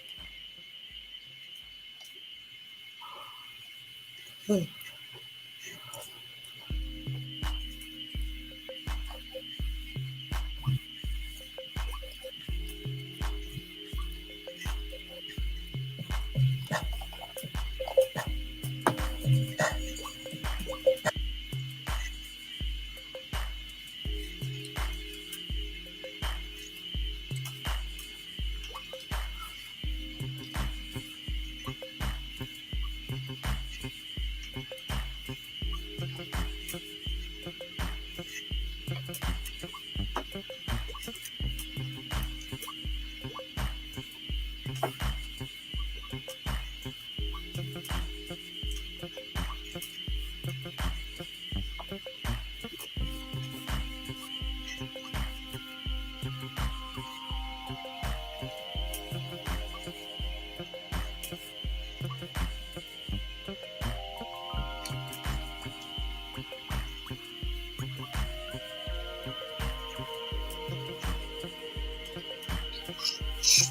Good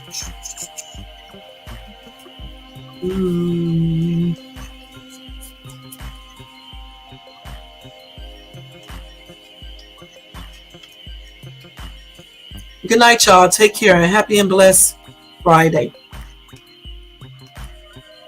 night, y'all. Take care and happy and blessed Friday.